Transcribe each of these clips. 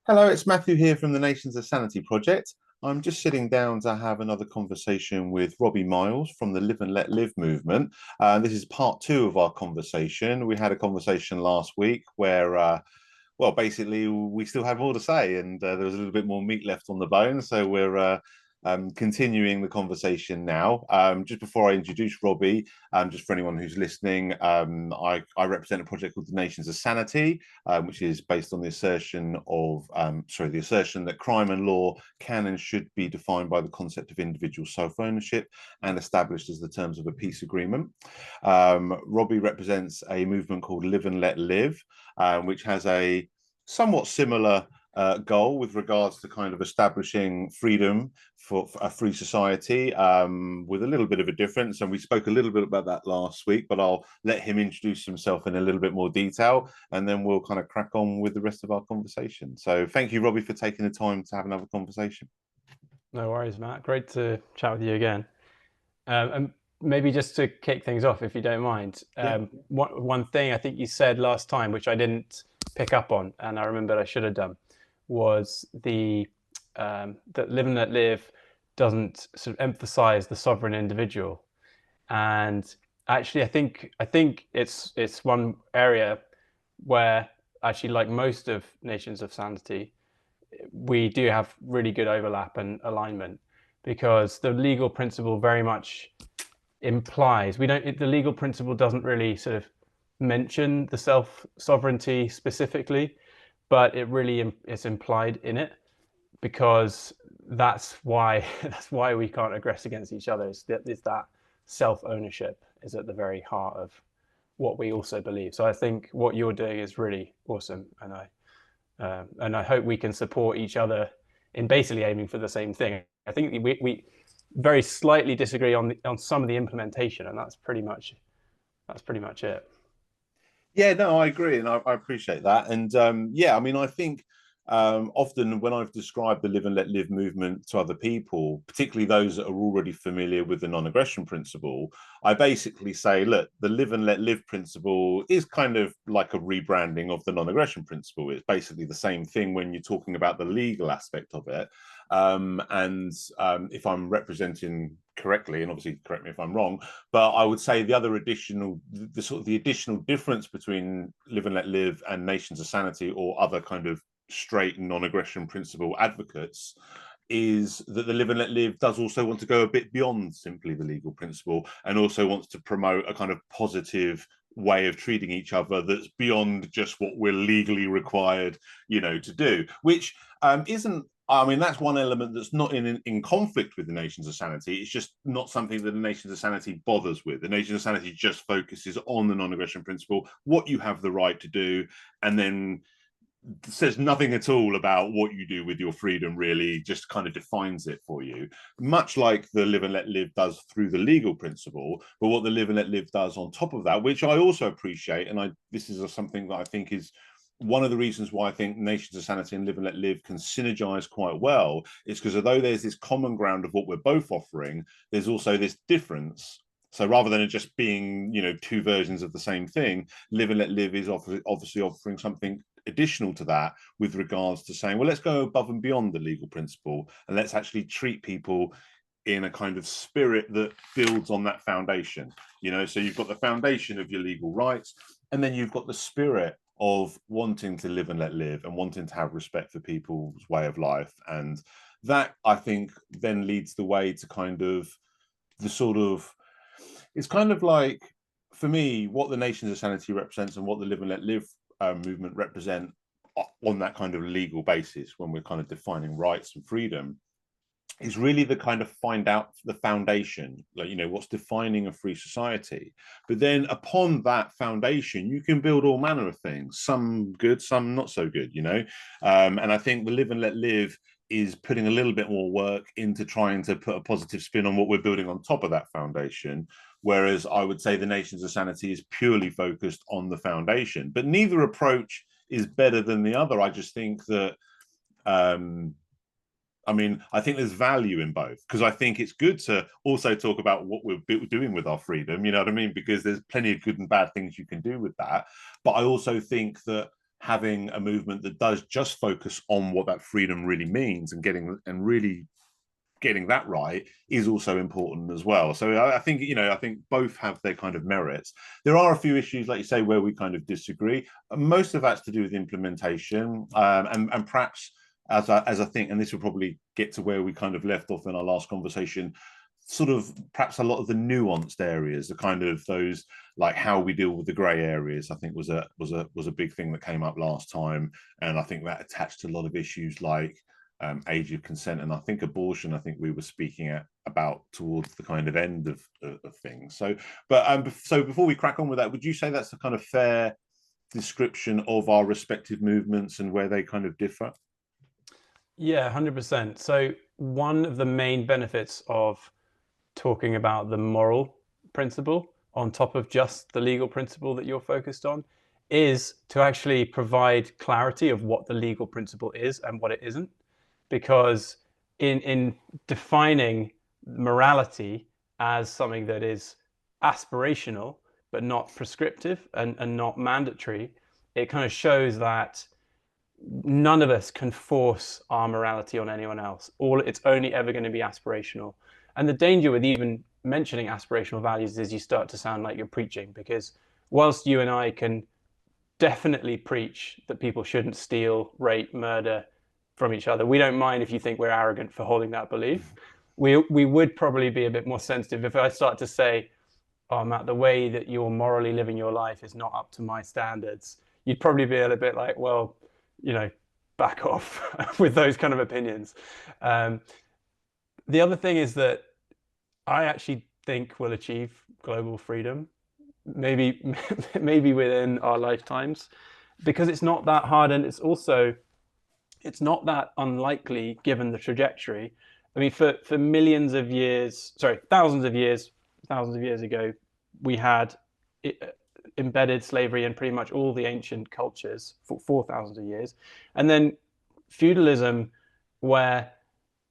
Hello, it's Matthew here from the Nations of Sanity project. I'm just sitting down to have another conversation with Robbie Miles from the Live and Let Live movement. This is part two of our conversation. We had a conversation last week where, basically, we still had more to say, and there was a little bit more meat left on the bone. So we're continuing the conversation now. Just before I introduce Robbie, just for anyone who's listening, I represent a project called the Nations of Sanity, which is based on the assertion the assertion that crime and law can and should be defined by the concept of individual self-ownership and established as the terms of a peace agreement. Robbie represents a movement called Live and Let Live, which has a somewhat similar goal with regards to kind of establishing freedom for a free society, with a little bit of a difference. And we spoke a little bit about that last week, but I'll let him introduce himself in a little bit more detail, and then we'll kind of crack on with the rest of our conversation. So thank you, Robbie, for taking the time to have another conversation. No worries, Matt. Great to chat with you again. And maybe just to kick things off, if you don't mind, Yeah. one thing I think you said last time, which I didn't pick up on, and I remember I should have done, was the that Live and Let Live doesn't sort of emphasize the sovereign individual. And actually, I think it's one area where actually, like most of Nations of Sanity, we do have really good overlap and alignment because the legal principle very much implies we don't the legal principle doesn't really sort of mention the self sovereignty specifically, but it really is implied in it because that's why that's why we can't aggress against each other. Is that self ownership is at the very heart of what we also believe. So I think what you're doing is really awesome, and I hope we can support each other in basically aiming for the same thing. I think we very slightly disagree on some of the implementation, and that's pretty much it. Yeah, no, I agree, and I appreciate that. And yeah, I mean, I think often when I've described the Live and Let Live movement to other people, particularly those that are already familiar with the non-aggression principle, I basically say, look, the Live and Let Live principle is kind of like a rebranding of the non-aggression principle. It's basically the same thing when you're talking about the legal aspect of it. And if I'm representing correctly, and obviously correct me if I'm wrong, but I would say the sort of the additional difference between Live and Let Live and Nations of Sanity or other kind of straight non-aggression principle advocates is that the Live and Let Live does also want to go a bit beyond simply the legal principle and also wants to promote a kind of positive way of treating each other that's beyond just what we're legally required, to do, which isn't. I mean, that's one element that's not in conflict with the Nations of Sanity. It's just not something that the Nations of Sanity bothers with. The Nations of Sanity just focuses on the non-aggression principle, what you have the right to do, and then says nothing at all about what you do with your freedom, really, just kind of defines it for you, much like the Live and Let Live does through the legal principle. But what the Live and Let Live does on top of that, which I also appreciate, and this is something that I think is one of the reasons why I think Nations of Sanity and Live and Let Live can synergize quite well, is because although there's this common ground of what we're both offering, there's also this difference. So rather than it just being, two versions of the same thing, Live and Let Live is obviously offering something additional to that with regards to saying, well, let's go above and beyond the legal principle and let's actually treat people in a kind of spirit that builds on that foundation. So you've got the foundation of your legal rights, and then you've got the spirit of wanting to live and let live and wanting to have respect for people's way of life. And that, I think, then leads the way to kind of the sort of, it's kind of like, for me, what the Nations of Sanity represents and what the Live and Let Live movement represent on that kind of legal basis when we're kind of defining rights and freedom is really the kind of find out the foundation, like, what's defining a free society. But then upon that foundation, you can build all manner of things, some good, some not so good, and I think the Live and Let Live is putting a little bit more work into trying to put a positive spin on what we're building on top of that foundation. Whereas I would say the Nations of Sanity is purely focused on the foundation, but neither approach is better than the other. I just think that I mean, I think there's value in both, because I think it's good to also talk about what we're doing with our freedom, you know what I mean? Because there's plenty of good and bad things you can do with that. But I also think that having a movement that does just focus on what that freedom really means and really getting that right is also important as well. So I think, I think both have their kind of merits. There are a few issues, like you say, where we kind of disagree. Most of that's to do with implementation, and perhaps as I think, and this will probably get to where we kind of left off in our last conversation, sort of perhaps a lot of the nuanced areas, the kind of those like how we deal with the grey areas, I think was a big thing that came up last time, and I think that attached to a lot of issues like age of consent, and I think abortion. I think we were speaking about towards the kind of end of things. So, so before we crack on with that, would you say that's a kind of fair description of our respective movements and where they kind of differ? Yeah, 100%. So one of the main benefits of talking about the moral principle on top of just the legal principle that you're focused on is to actually provide clarity of what the legal principle is and what it isn't. Because in defining morality as something that is aspirational but not prescriptive and not mandatory, it kind of shows that none of us can force our morality on anyone else. It's only ever going to be aspirational. And the danger with even mentioning aspirational values is you start to sound like you're preaching, because whilst you and I can definitely preach that people shouldn't steal, rape, murder from each other, we don't mind if you think we're arrogant for holding that belief. We would probably be a bit more sensitive if I start to say, oh, Matt, the way that you're morally living your life is not up to my standards. You'd probably be a little bit like, well, back off with those kind of opinions. The other thing is that I actually think we'll achieve global freedom, maybe within our lifetimes, because it's not that hard, and it's not that unlikely given the trajectory. I mean, for thousands of years ago, we had embedded slavery in pretty much all the ancient cultures for thousands of years, and then feudalism, where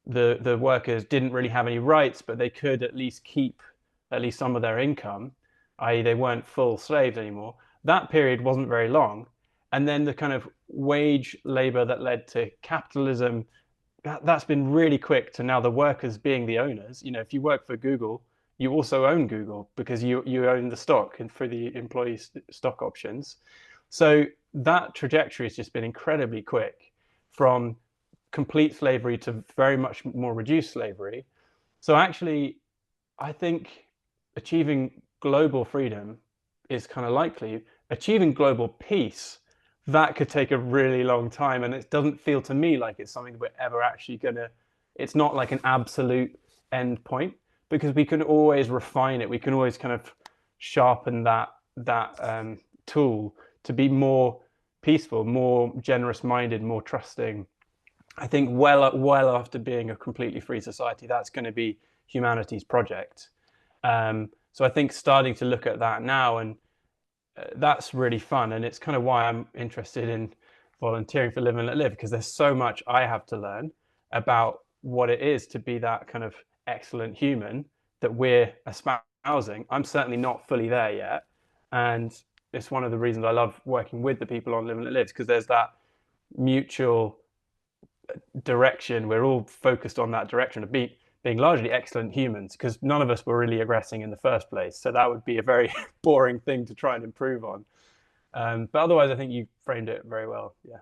the workers didn't really have any rights, but they could at least keep at least some of their income, i.e. they weren't full slaves anymore. That period wasn't very long. And then the kind of wage labor that led to capitalism, that's been really quick to now the workers being the owners. If you work for Google, you also own Google because you own the stock and for the employee stock options. So that trajectory has just been incredibly quick, from complete slavery to very much more reduced slavery. So actually, I think achieving global freedom is kind of likely. Achieving global peace, that could take a really long time, and it doesn't feel to me like it's something we're ever actually it's not like an absolute end point, because we can always refine it. We can always kind of sharpen that tool to be more peaceful, more generous minded, more trusting. I think well after being a completely free society, that's going to be humanity's project. So I think starting to look at that now, and that's really fun, and it's kind of why I'm interested in volunteering for Live and Let Live, because there's so much I have to learn about what it is to be that kind of excellent human that we're espousing. I'm certainly not fully there yet, and it's one of the reasons I love working with the people on Live and Let Live, because there's that mutual direction. We're all focused on that direction of being largely excellent humans, because none of us were really aggressing in the first place. So that would be a very boring thing to try and improve on. But otherwise, I think you framed it very well. Yeah.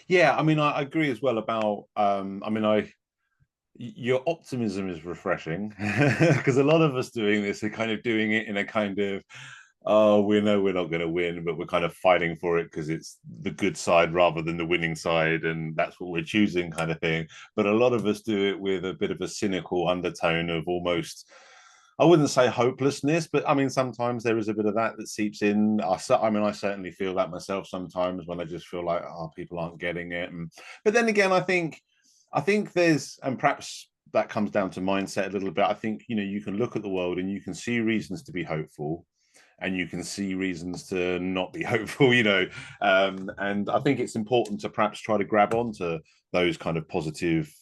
Yeah, I mean, I agree as well about. Your optimism is refreshing, because a lot of us doing this are kind of doing it in a kind of, oh, we know we're not going to win, but we're kind of fighting for it because it's the good side rather than the winning side, and that's what we're choosing, kind of thing. But a lot of us do it with a bit of a cynical undertone of almost, I wouldn't say hopelessness, but I mean, sometimes there is a bit of that seeps in. I certainly feel that myself sometimes, when I just feel like, oh, people aren't getting it. But then again, I think there's, and perhaps that comes down to mindset a little bit. I think, you can look at the world and you can see reasons to be hopeful. and you can see reasons to not be hopeful, and I think it's important to perhaps try to grab onto those kind of positive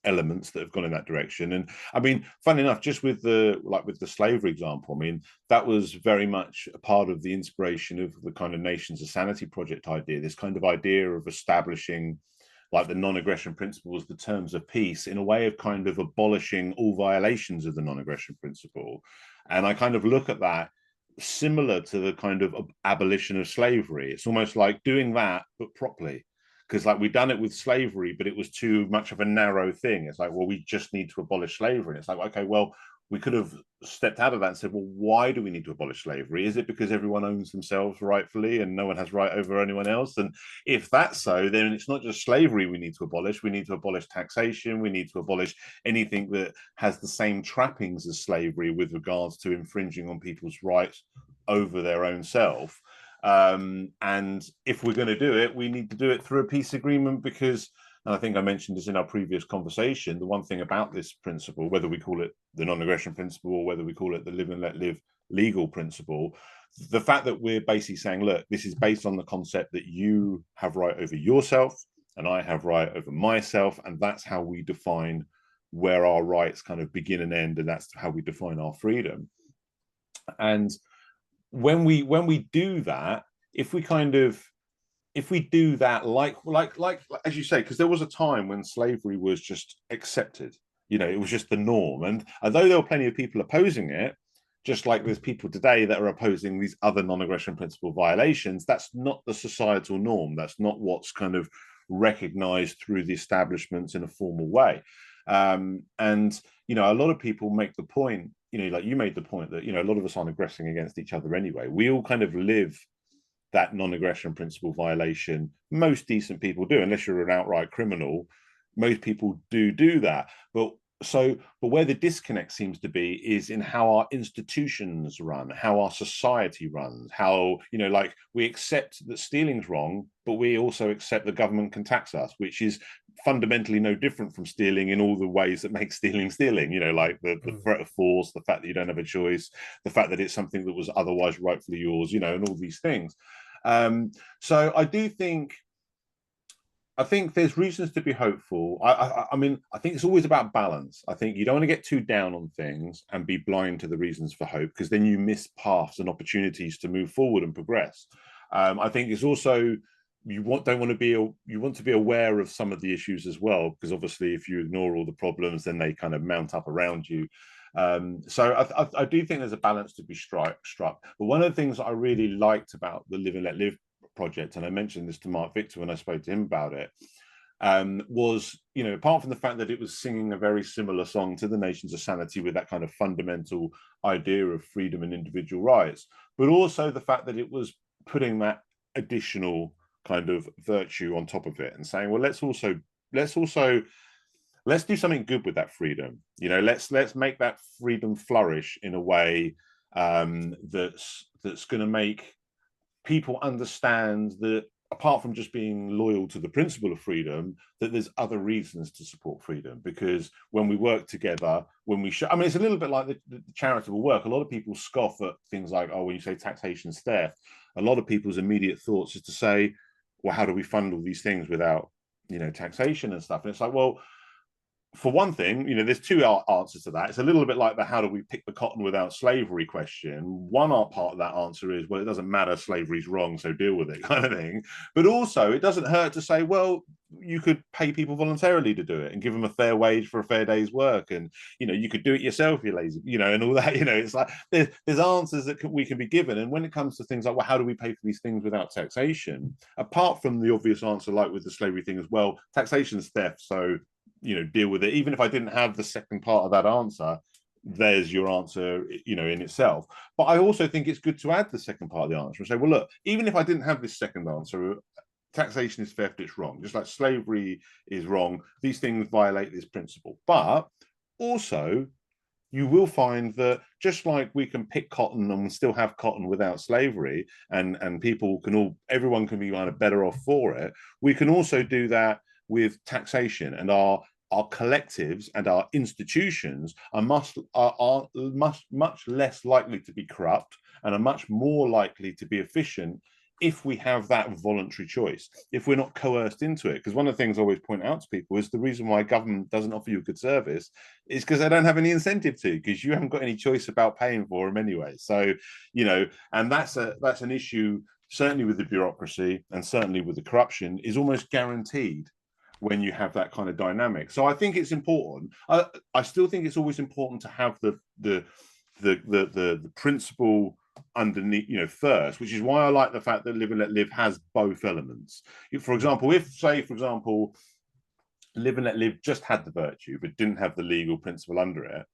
elements that have gone in that direction. And I mean, funny enough, just with the slavery example, I mean, that was very much a part of the inspiration of the kind of Nations of Sanity project idea, this kind of idea of establishing like the non-aggression principles, the terms of peace, in a way of kind of abolishing all violations of the non-aggression principle. And I kind of look at that similar to the kind of abolition of slavery. It's almost like doing that, but properly. Because like we've done it with slavery, but it was too much of a narrow thing. It's like, well, we just need to abolish slavery. And it's like, okay, well, we could have stepped out of that and said, well, why do we need to abolish slavery? Is it because everyone owns themselves rightfully and no one has right over anyone else? And if that's so, then it's not just slavery we need to abolish. We need to abolish taxation. We need to abolish anything that has the same trappings as slavery with regards to infringing on people's rights over their own self. And if we're going to do it, we need to do it through a peace agreement, because, and I think I mentioned this in our previous conversation, the one thing about this principle, whether we call it the non-aggression principle or whether we call it the live and let live legal principle, the fact that we're basically saying, look, this is based on the concept that you have right over yourself and I have right over myself, and that's how we define where our rights kind of begin and end, and that's how we define our freedom. And when we do that, if we do that, like as you say, because there was a time when slavery was just accepted, it was just the norm. And although there were plenty of people opposing it, just like there's people today that are opposing these other non-aggression principle violations, that's not the societal norm. That's not what's kind of recognized through the establishments in a formal way. And a lot of people make the point, like you made the point that, a lot of us aren't aggressing against each other anyway. We all kind of live that non-aggression principle violation. Most decent people do, unless you're an outright criminal. Most people do that. But where the disconnect seems to be is in how our institutions run, how our society runs, how, like we accept that stealing's wrong, but we also accept the government can tax us, which is fundamentally no different from stealing in all the ways that make stealing, like the threat of force, the fact that you don't have a choice, the fact that it's something that was otherwise rightfully yours, and all these things. So I think there's reasons to be hopeful. I mean, I think it's always about balance. I think you don't want to get too down on things and be blind to the reasons for hope, because then you miss paths and opportunities to move forward and progress. I think it's also, you want to be aware of some of the issues as well, because obviously if you ignore all the problems, then they kind of mount up around you. So I do think there's a balance to be struck. But one of the things I really liked about the Live and Let Live project, and I mentioned this to Mark Victor when I spoke to him about it, was, apart from the fact that it was singing a very similar song to the Nations of Sanity with that kind of fundamental idea of freedom and individual rights, but also the fact that it was putting that additional kind of virtue on top of it and saying, well, let's do something good with that freedom. Let's make that freedom flourish in a way that's going to make people understand that, apart from just being loyal to the principle of freedom, that there's other reasons to support freedom. Because when we work together, when we show, I mean, it's a little bit like the charitable work. A lot of people scoff at things like, oh, when you say taxation is theft, a lot of people's immediate thoughts is to say, well, how do we fund all these things without, taxation and stuff? And it's like, well, for one thing, there's two answers to that. It's a little bit like the how do we pick the cotton without slavery question. One part of that answer is, well, it doesn't matter, slavery's wrong, so deal with it, kind of thing. But also, it doesn't hurt to say, well, you could pay people voluntarily to do it and give them a fair wage for a fair day's work. And, you could do it yourself, you're lazy, and all that. It's like there's answers that we can be given. And when it comes to things like, well, how do we pay for these things without taxation? Apart from the obvious answer, like with the slavery thing as well, taxation's theft, so deal with it. Even if I didn't have the second part of that answer, there's your answer, in itself. But I also think it's good to add the second part of the answer and say, well, look, even if I didn't have this second answer, taxation is theft, it's wrong. Just like slavery is wrong, these things violate this principle. But also, you will find that just like we can pick cotton and still have cotton without slavery, and everyone can be kind of better off for it, we can also do that with taxation. And our collectives and our institutions are much less likely to be corrupt and are much more likely to be efficient if we have that voluntary choice, if we're not coerced into it. Because one of the things I always point out to people is the reason why government doesn't offer you a good service is because they don't have any incentive to, because you haven't got any choice about paying for them anyway. So, and that's an issue certainly with the bureaucracy and certainly with the corruption, is almost guaranteed when you have that kind of dynamic. So I think it's important. I still think it's always important to have the principle underneath, first, which is why I like the fact that Live and Let Live has both elements. For example, if Live and Let Live just had the virtue but didn't have the legal principle under it,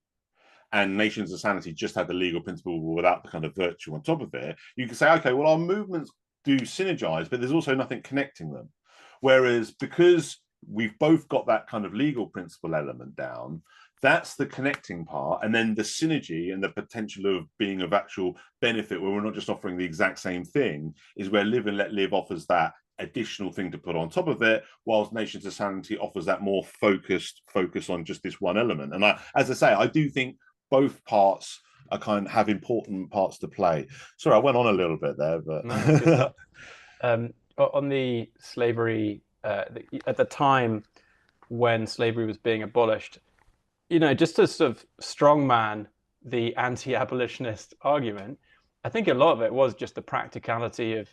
and Nations of Sanity just had the legal principle without the kind of virtue on top of it, you could say, okay, well, our movements do synergize, but there's also nothing connecting them. Whereas because we've both got that kind of legal principle element down, that's the connecting part. And then the synergy and the potential of being of actual benefit, where we're not just offering the exact same thing, is where Live and Let Live offers that additional thing to put on top of it, whilst Nations of Sanity offers that more focus on just this one element. And as I say, I do think both parts are have important parts to play. Sorry, I went on a little bit there, but no, on the slavery, at the time when slavery was being abolished, just to sort of strongman the anti-abolitionist argument, I think a lot of it was just the practicality of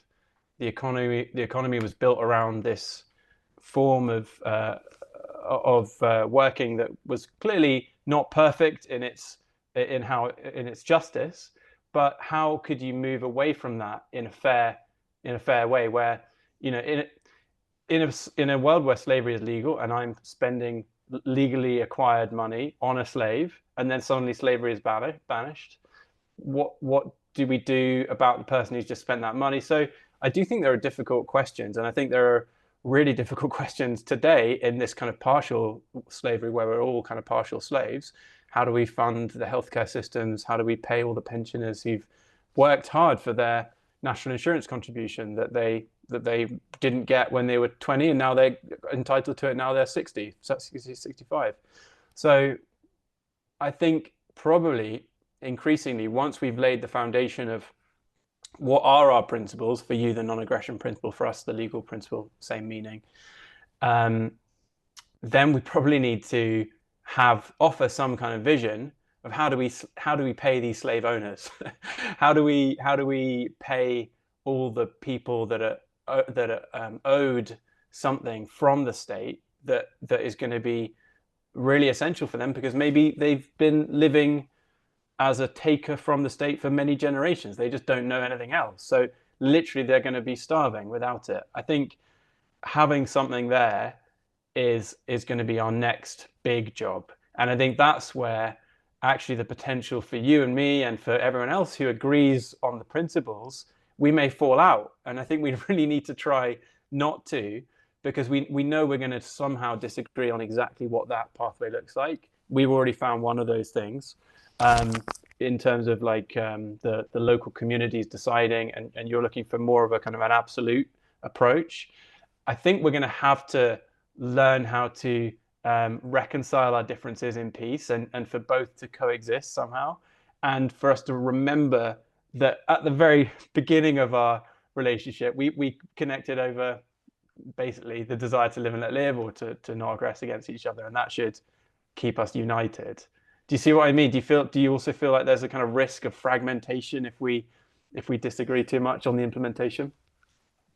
the economy. The economy was built around this form of working that was clearly not perfect in its justice, but how could you move away from that in a fair way, where in a world where slavery is legal and I'm spending legally acquired money on a slave, and then suddenly slavery is banished, what do we do about the person who's just spent that money? So I do think there are difficult questions, and I think there are really difficult questions today in this kind of partial slavery where we're all kind of partial slaves. How do we fund the healthcare systems? How do we pay all the pensioners who've worked hard for their national insurance contribution that they didn't get when they were 20, and now they're entitled to it now they're 60, 65. So I think probably increasingly, once we've laid the foundation of what are our principles, for you the non-aggression principle, for us the legal principle, same meaning, then we probably need to offer some kind of vision of how do we pay these slave owners? how do we pay all the people that are owed something from the state that is going to be really essential for them, because maybe they've been living as a taker from the state for many generations. They just don't know anything else. So literally they're going to be starving without it. I think having something there is going to be our next big job. And I think that's where actually the potential for you and me and for everyone else who agrees on the principles, we may fall out. And I think we really need to try not to, because we know we're going to somehow disagree on exactly what that pathway looks like. We've already found one of those things in terms of like the local communities deciding, and you're looking for more of a kind of an absolute approach. I think we're going to have to learn how to reconcile our differences in peace, and for both to coexist somehow, and for us to remember that at the very beginning of our relationship, we connected over basically the desire to live and let live, or to not aggress against each other, and that should keep us united. Do you see what I mean? Do you also feel like there's a kind of risk of fragmentation if we disagree too much on the implementation?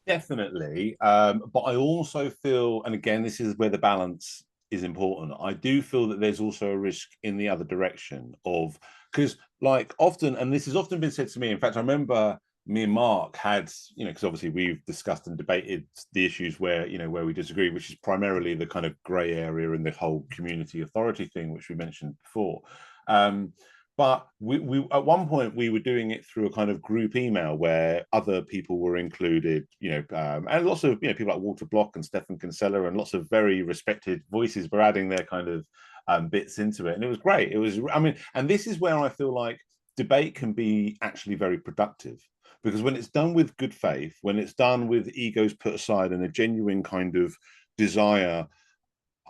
Definitely. But I also feel, and again, this is where the balance is important. I do feel that there's also a risk in the other direction of, because like often, and this has often been said to me, in fact, I remember me and Mark had, because obviously we've discussed and debated the issues where, where we disagree, which is primarily the kind of grey area in the whole community authority thing, which we mentioned before. But we at one point we were doing it through a kind of group email where other people were included, and lots of people like Walter Block and Stefan Kinsella and lots of very respected voices were adding their kind of bits into it, and it was great. It was, and this is where I feel like debate can be actually very productive, because when it's done with good faith, when it's done with egos put aside and a genuine kind of desire,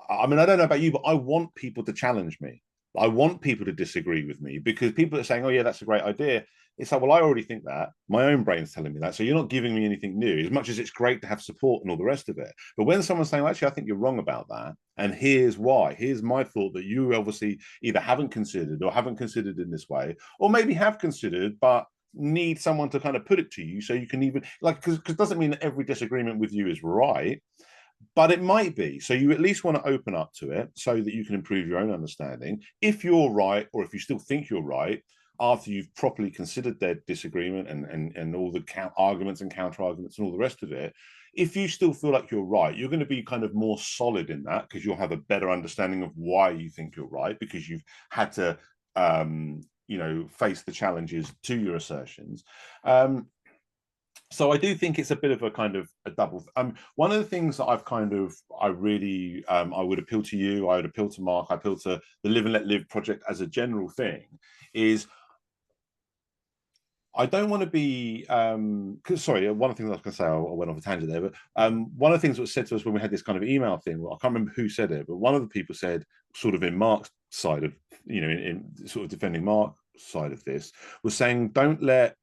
I don't know about you, but I want people to challenge me. I want people to disagree with me, because people are saying, oh yeah, that's a great idea. It's like, well, I already think that. My own brain's telling me that. So you're not giving me anything new, as much as it's great to have support and all the rest of it. But when someone's saying, well, actually, I think you're wrong about that, and here's why, here's my thought that you obviously either haven't considered or haven't considered in this way, or maybe have considered, but need someone to kind of put it to you so you can even, like, because it doesn't mean that every disagreement with you is right, but it might be. So you at least want to open up to it so that you can improve your own understanding. If you're right, or if you still think you're right, after you've properly considered their disagreement and all the arguments and counter arguments and all the rest of it, if you still feel like you're right, you're going to be kind of more solid in that, because you'll have a better understanding of why you think you're right, because you've had to face the challenges to your assertions. So I do think it's a bit of a kind of a double. One of the things that I really I would appeal to you, I would appeal to Mark, I appeal to the Live and Let Live project as a general thing, is I don't want to be because sorry, one of the things I was going to say, I went off a tangent there, but one of the things that was said to us when we had this kind of email thing, well, I can't remember who said it, but one of the people said, sort of in Mark's side of, in sort of defending Mark's side of this, was saying, don't let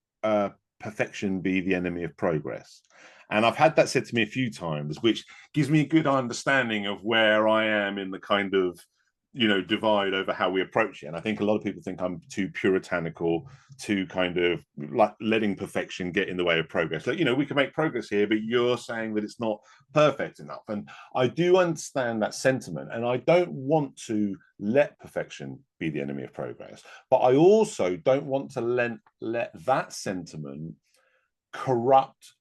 perfection be the enemy of progress. And I've had that said to me a few times, which gives me a good understanding of where I am in the kind of divide over how we approach it. And I think a lot of people think I'm too puritanical, too kind of like letting perfection get in the way of progress. Like, we can make progress here, but you're saying that it's not perfect enough. And I do understand that sentiment, and I don't want to let perfection be the enemy of progress, but I also don't want to let that sentiment corrupt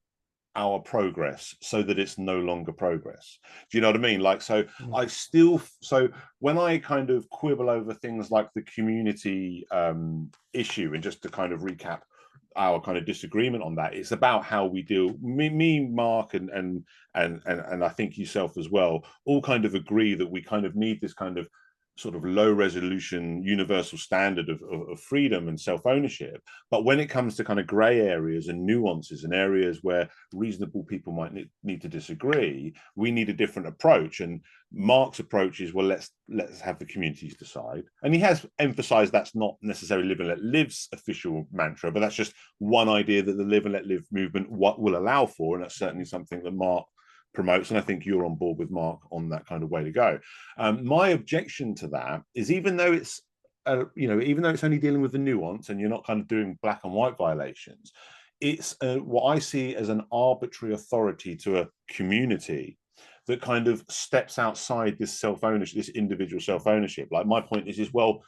our progress so that it's no longer progress. Do you know what I mean? Like, so when I kind of quibble over things like the community issue, and just to kind of recap our kind of disagreement on that, it's about how we deal. Me, Mark, and I think yourself as well, all kind of agree that we kind of need this kind of sort of low resolution universal standard of freedom and self-ownership. But when it comes to kind of gray areas and nuances and areas where reasonable people might need to disagree, we need a different approach. And Mark's approach is, well, let's have the communities decide. And he has emphasized that's not necessarily Live and Let Live's official mantra, but that's just one idea that the Live and Let Live movement will allow for. And that's certainly something that Mark promotes, and I think you're on board with Mark on that kind of way to go. My objection to that is, even though it's only dealing with the nuance and you're not kind of doing black and white violations, it's what I see as an arbitrary authority to a community that kind of steps outside this self-ownership, this individual self-ownership. Like, my point is, well,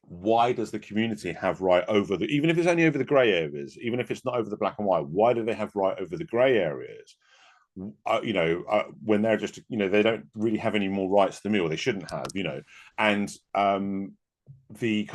why does the community have right over even if it's only over the gray areas, even if it's not over the black and white, why do they have right over the gray areas? When they're just, they don't really have any more rights than me, or they shouldn't have, and the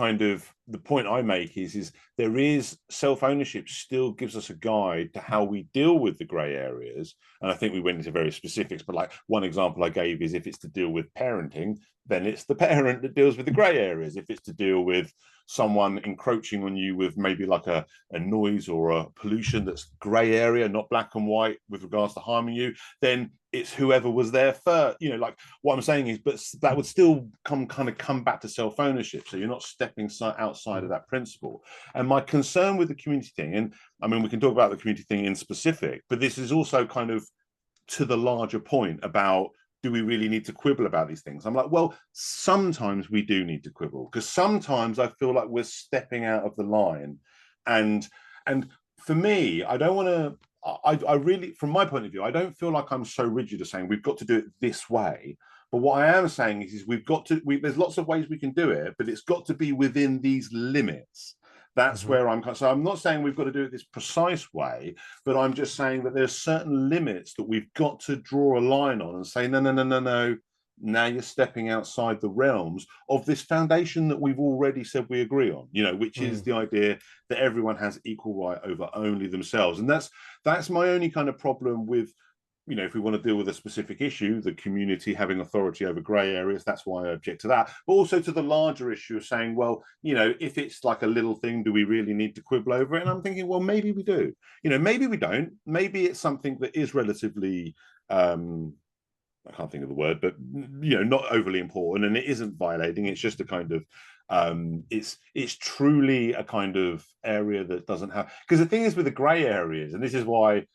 point I make is there is self-ownership still gives us a guide to how we deal with the gray areas. And I think we went into very specifics, but like one example I gave is, if it's to deal with parenting, then it's the parent that deals with the gray areas. If it's to deal with someone encroaching on you with maybe like a noise or a pollution that's gray area, not black and white with regards to harming you, then it's whoever was there first. Like, what I'm saying is, but that would still come back to self-ownership. So you're not stepping outside of that principle. And my concern with the community thing, and I mean, we can talk about the community thing in specific, but this is also kind of to the larger point about, do we really need to quibble about these things? I'm like, well, sometimes we do need to quibble, because sometimes I feel like we're stepping out of the line. And for me, I don't want to, I really, from my point of view, I don't feel like I'm so rigid as saying we've got to do it this way. But what I am saying is we've got to, there's lots of ways we can do it, but it's got to be within these limits. That's where so I'm not saying we've got to do it this precise way, but I'm just saying that there's certain limits that we've got to draw a line on and say, no. Now you're stepping outside the realms of this foundation that we've already said we agree on, which is the idea that everyone has equal right over only themselves. And that's my only kind of problem with, if we want to deal with a specific issue, the community having authority over grey areas, that's why I object to that. But also to the larger issue of saying, well, if it's like a little thing, do we really need to quibble over it? And I'm thinking, well, maybe we do. Maybe we don't. Maybe it's something that is relatively, I can't think of the word, but not overly important, and it isn't violating. It's just a kind of It's truly a kind of area that doesn't have, because the thing is with the grey areas, and this is why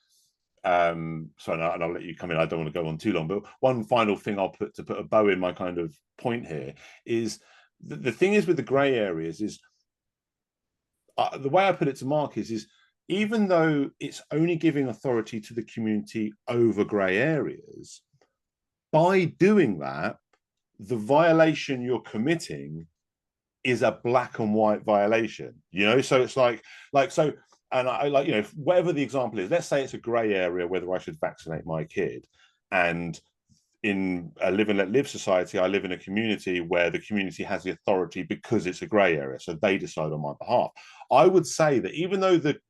sorry, and I'll let you come in, I don't want to go on too long, but one final thing I'll put a bow in my kind of point here is the thing is with the grey areas is the way I put it to Mark is even though it's only giving authority to the community over grey areas, by doing that, the violation you're committing is a black and white violation, you know? So it's like so, and I like, you know, whatever the example is, let's say it's a grey area whether I should vaccinate my kid. And in a live and let live society, I live in a community where the community has the authority because it's a grey area, so they decide on my behalf. I would say that even though the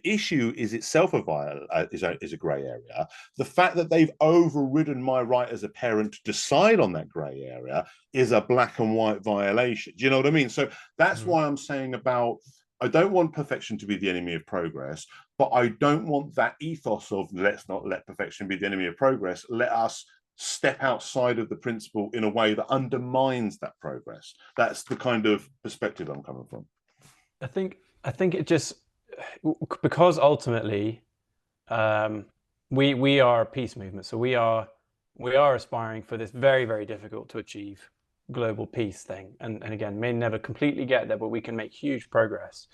issue is itself is a grey area, the fact that they've overridden my right as a parent to decide on that grey area is a black and white violation. Do you know what I mean? So that's why I'm saying about, I don't want perfection to be the enemy of progress, but I don't want that ethos of let's not let perfection be the enemy of progress. Let us step outside of the principle in a way that undermines that progress. That's the kind of perspective I'm coming from. I think it just, because ultimately we are a peace movement, so we are aspiring for this very, very difficult to achieve global peace thing, and again, may never completely get there, but we can make huge progress.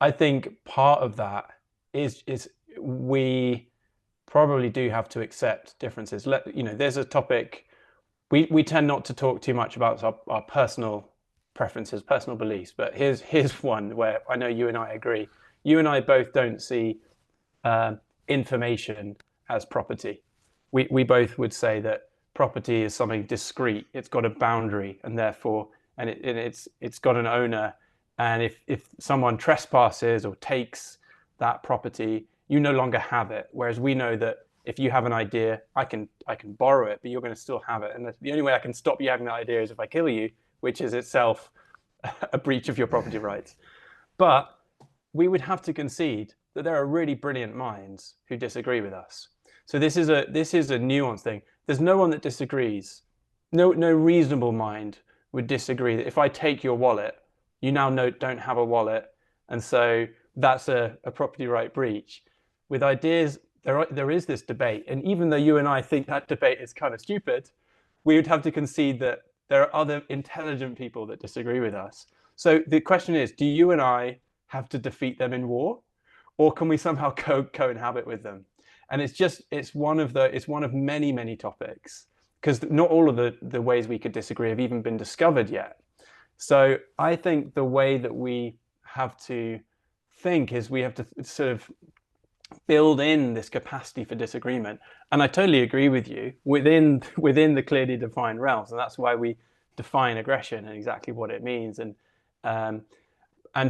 I think part of that is we probably do have to accept differences. You know, there's a topic we tend not to talk too much about our personal preferences, personal beliefs, but here's one where I know you and I agree. You and I both don't see information as property. We both would say that property is something discrete. It's got a boundary, and therefore, it's got an owner. And if someone trespasses or takes that property, you no longer have it. Whereas we know that if you have an idea, I can borrow it, but you're going to still have it. And the only way I can stop you having that idea is if I kill you, which is itself a breach of your property rights. But we would have to concede that there are really brilliant minds who disagree with us. So this is a nuanced thing. There's no one that disagrees. No reasonable mind would disagree that if I take your wallet, you now don't have a wallet, and so that's a property right breach. With ideas, there is this debate, and even though you and I think that debate is kind of stupid, we would have to concede that there are other intelligent people that disagree with us. So the question is, do you and I have to defeat them in war, or can we somehow co-inhabit with them? And it's one of many topics, because not all of the ways we could disagree have even been discovered yet. So I think the way that we have to think is we have to sort of build in this capacity for disagreement. And I totally agree with you, within the clearly defined realms, and that's why we define aggression and exactly what it means, and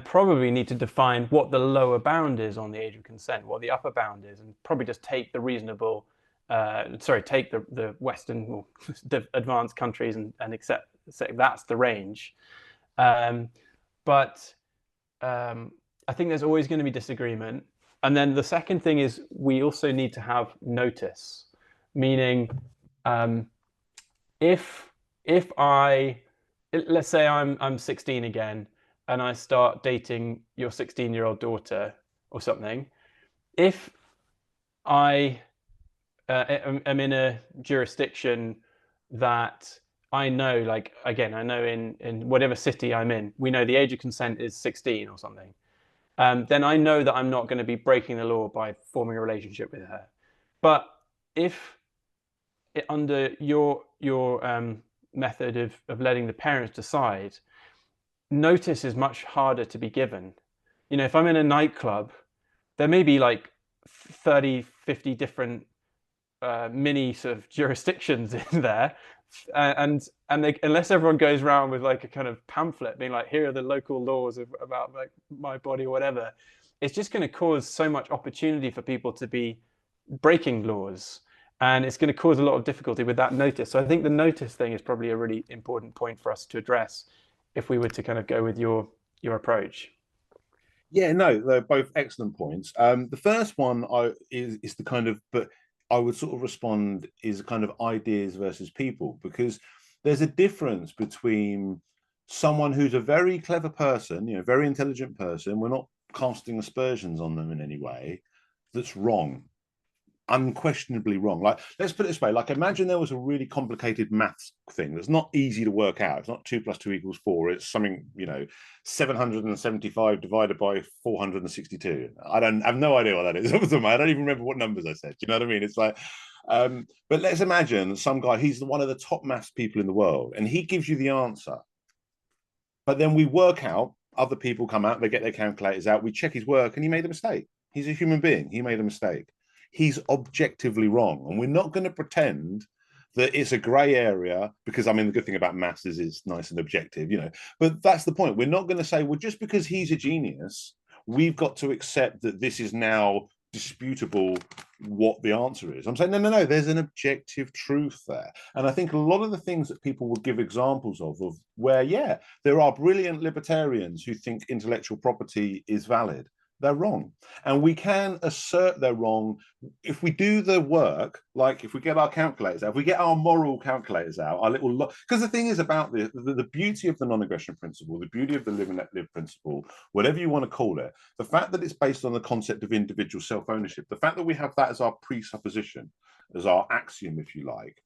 probably need to define what the lower bound is on the age of consent, what the upper bound is, and probably just take the reasonable, take the Western or advanced countries and accept say that's the range. But I think there's always going to be disagreement. And then the second thing is we also need to have notice, meaning if let's say I'm 16 again and I start dating your 16-year-old daughter or something, if I am in a jurisdiction that I know, like, again, I know in whatever city I'm in, we know the age of consent is 16 or something, then I know that I'm not going to be breaking the law by forming a relationship with her. But if under your method of letting the parents decide, notice is much harder to be given. You know, if I'm in a nightclub, there may be like 30, 50 different mini sort of jurisdictions in there, and unless everyone goes around with like a kind of pamphlet being like, here are the local laws about like my body or whatever, it's just going to cause so much opportunity for people to be breaking laws, and it's going to cause a lot of difficulty with that notice. So I think the notice thing is probably a really important point for us to address if we were to kind of go with your approach. Yeah, no, they're both excellent points. The first one is the kind of, but I would sort of respond is kind of ideas versus people, because there's a difference between someone who's a very clever person, very intelligent person, we're not casting aspersions on them in any way, that's wrong, unquestionably wrong. Like, let's put it this way, like, imagine there was a really complicated maths thing that's not easy to work out. It's not 2 + 2 = 4. It's something, 775 divided by 462. I have no idea what that is. I don't even remember what numbers I said. You know what I mean? It's like, but let's imagine some guy, he's one of the top maths people in the world, and he gives you the answer. But then we work out, other people come out, they get their calculators out, we check his work, and he made a mistake. He's a human being. He made a mistake. He's objectively wrong. And we're not going to pretend that it's a gray area, because, I mean, the good thing about maths is it's nice and objective, but that's the point. We're not going to say, well, just because he's a genius, we've got to accept that this is now disputable what the answer is. I'm saying, no, there's an objective truth there. And I think a lot of the things that people will give examples of where, yeah, there are brilliant libertarians who think intellectual property is valid, they're wrong. And we can assert they're wrong if we do the work, like if we get our calculators out, if we get our moral calculators out, our little, because the thing is about the beauty of the non-aggression principle, the beauty of the live and let live principle, whatever you want to call it, the fact that it's based on the concept of individual self-ownership, the fact that we have that as our presupposition, as our axiom, if you like,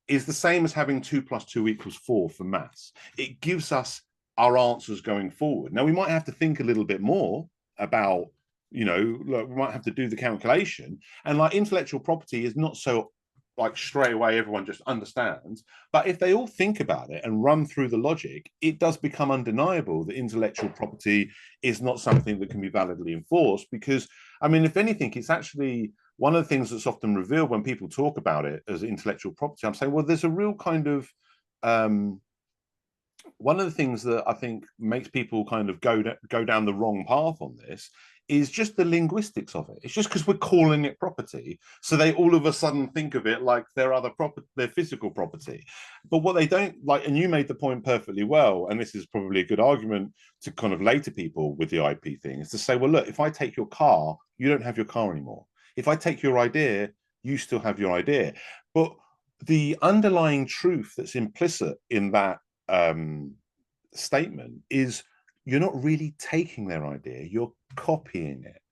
is the same as having 2 + 2 = 4 for maths. It gives us our answers going forward. Now, we might have to think a little bit more about, look, we might have to do the calculation, and like intellectual property is not so like straight away everyone just understands, but if they all think about it and run through the logic, it does become undeniable that intellectual property is not something that can be validly enforced. Because, I mean, if anything, it's actually one of the things that's often revealed when people talk about it as intellectual property. I'm saying, well, there's a real kind of one of the things that I think makes people kind of go down the wrong path on this is just the linguistics of it. It's just because we're calling it property, so they all of a sudden think of it like their physical property. But what they don't like, and you made the point perfectly well, and this is probably a good argument to kind of lay to people with the IP thing, is to say, well, look, if I take your car, you don't have your car anymore. If I take your idea, you still have your idea. But the underlying truth that's implicit in that statement is you're not really taking their idea, you're copying it.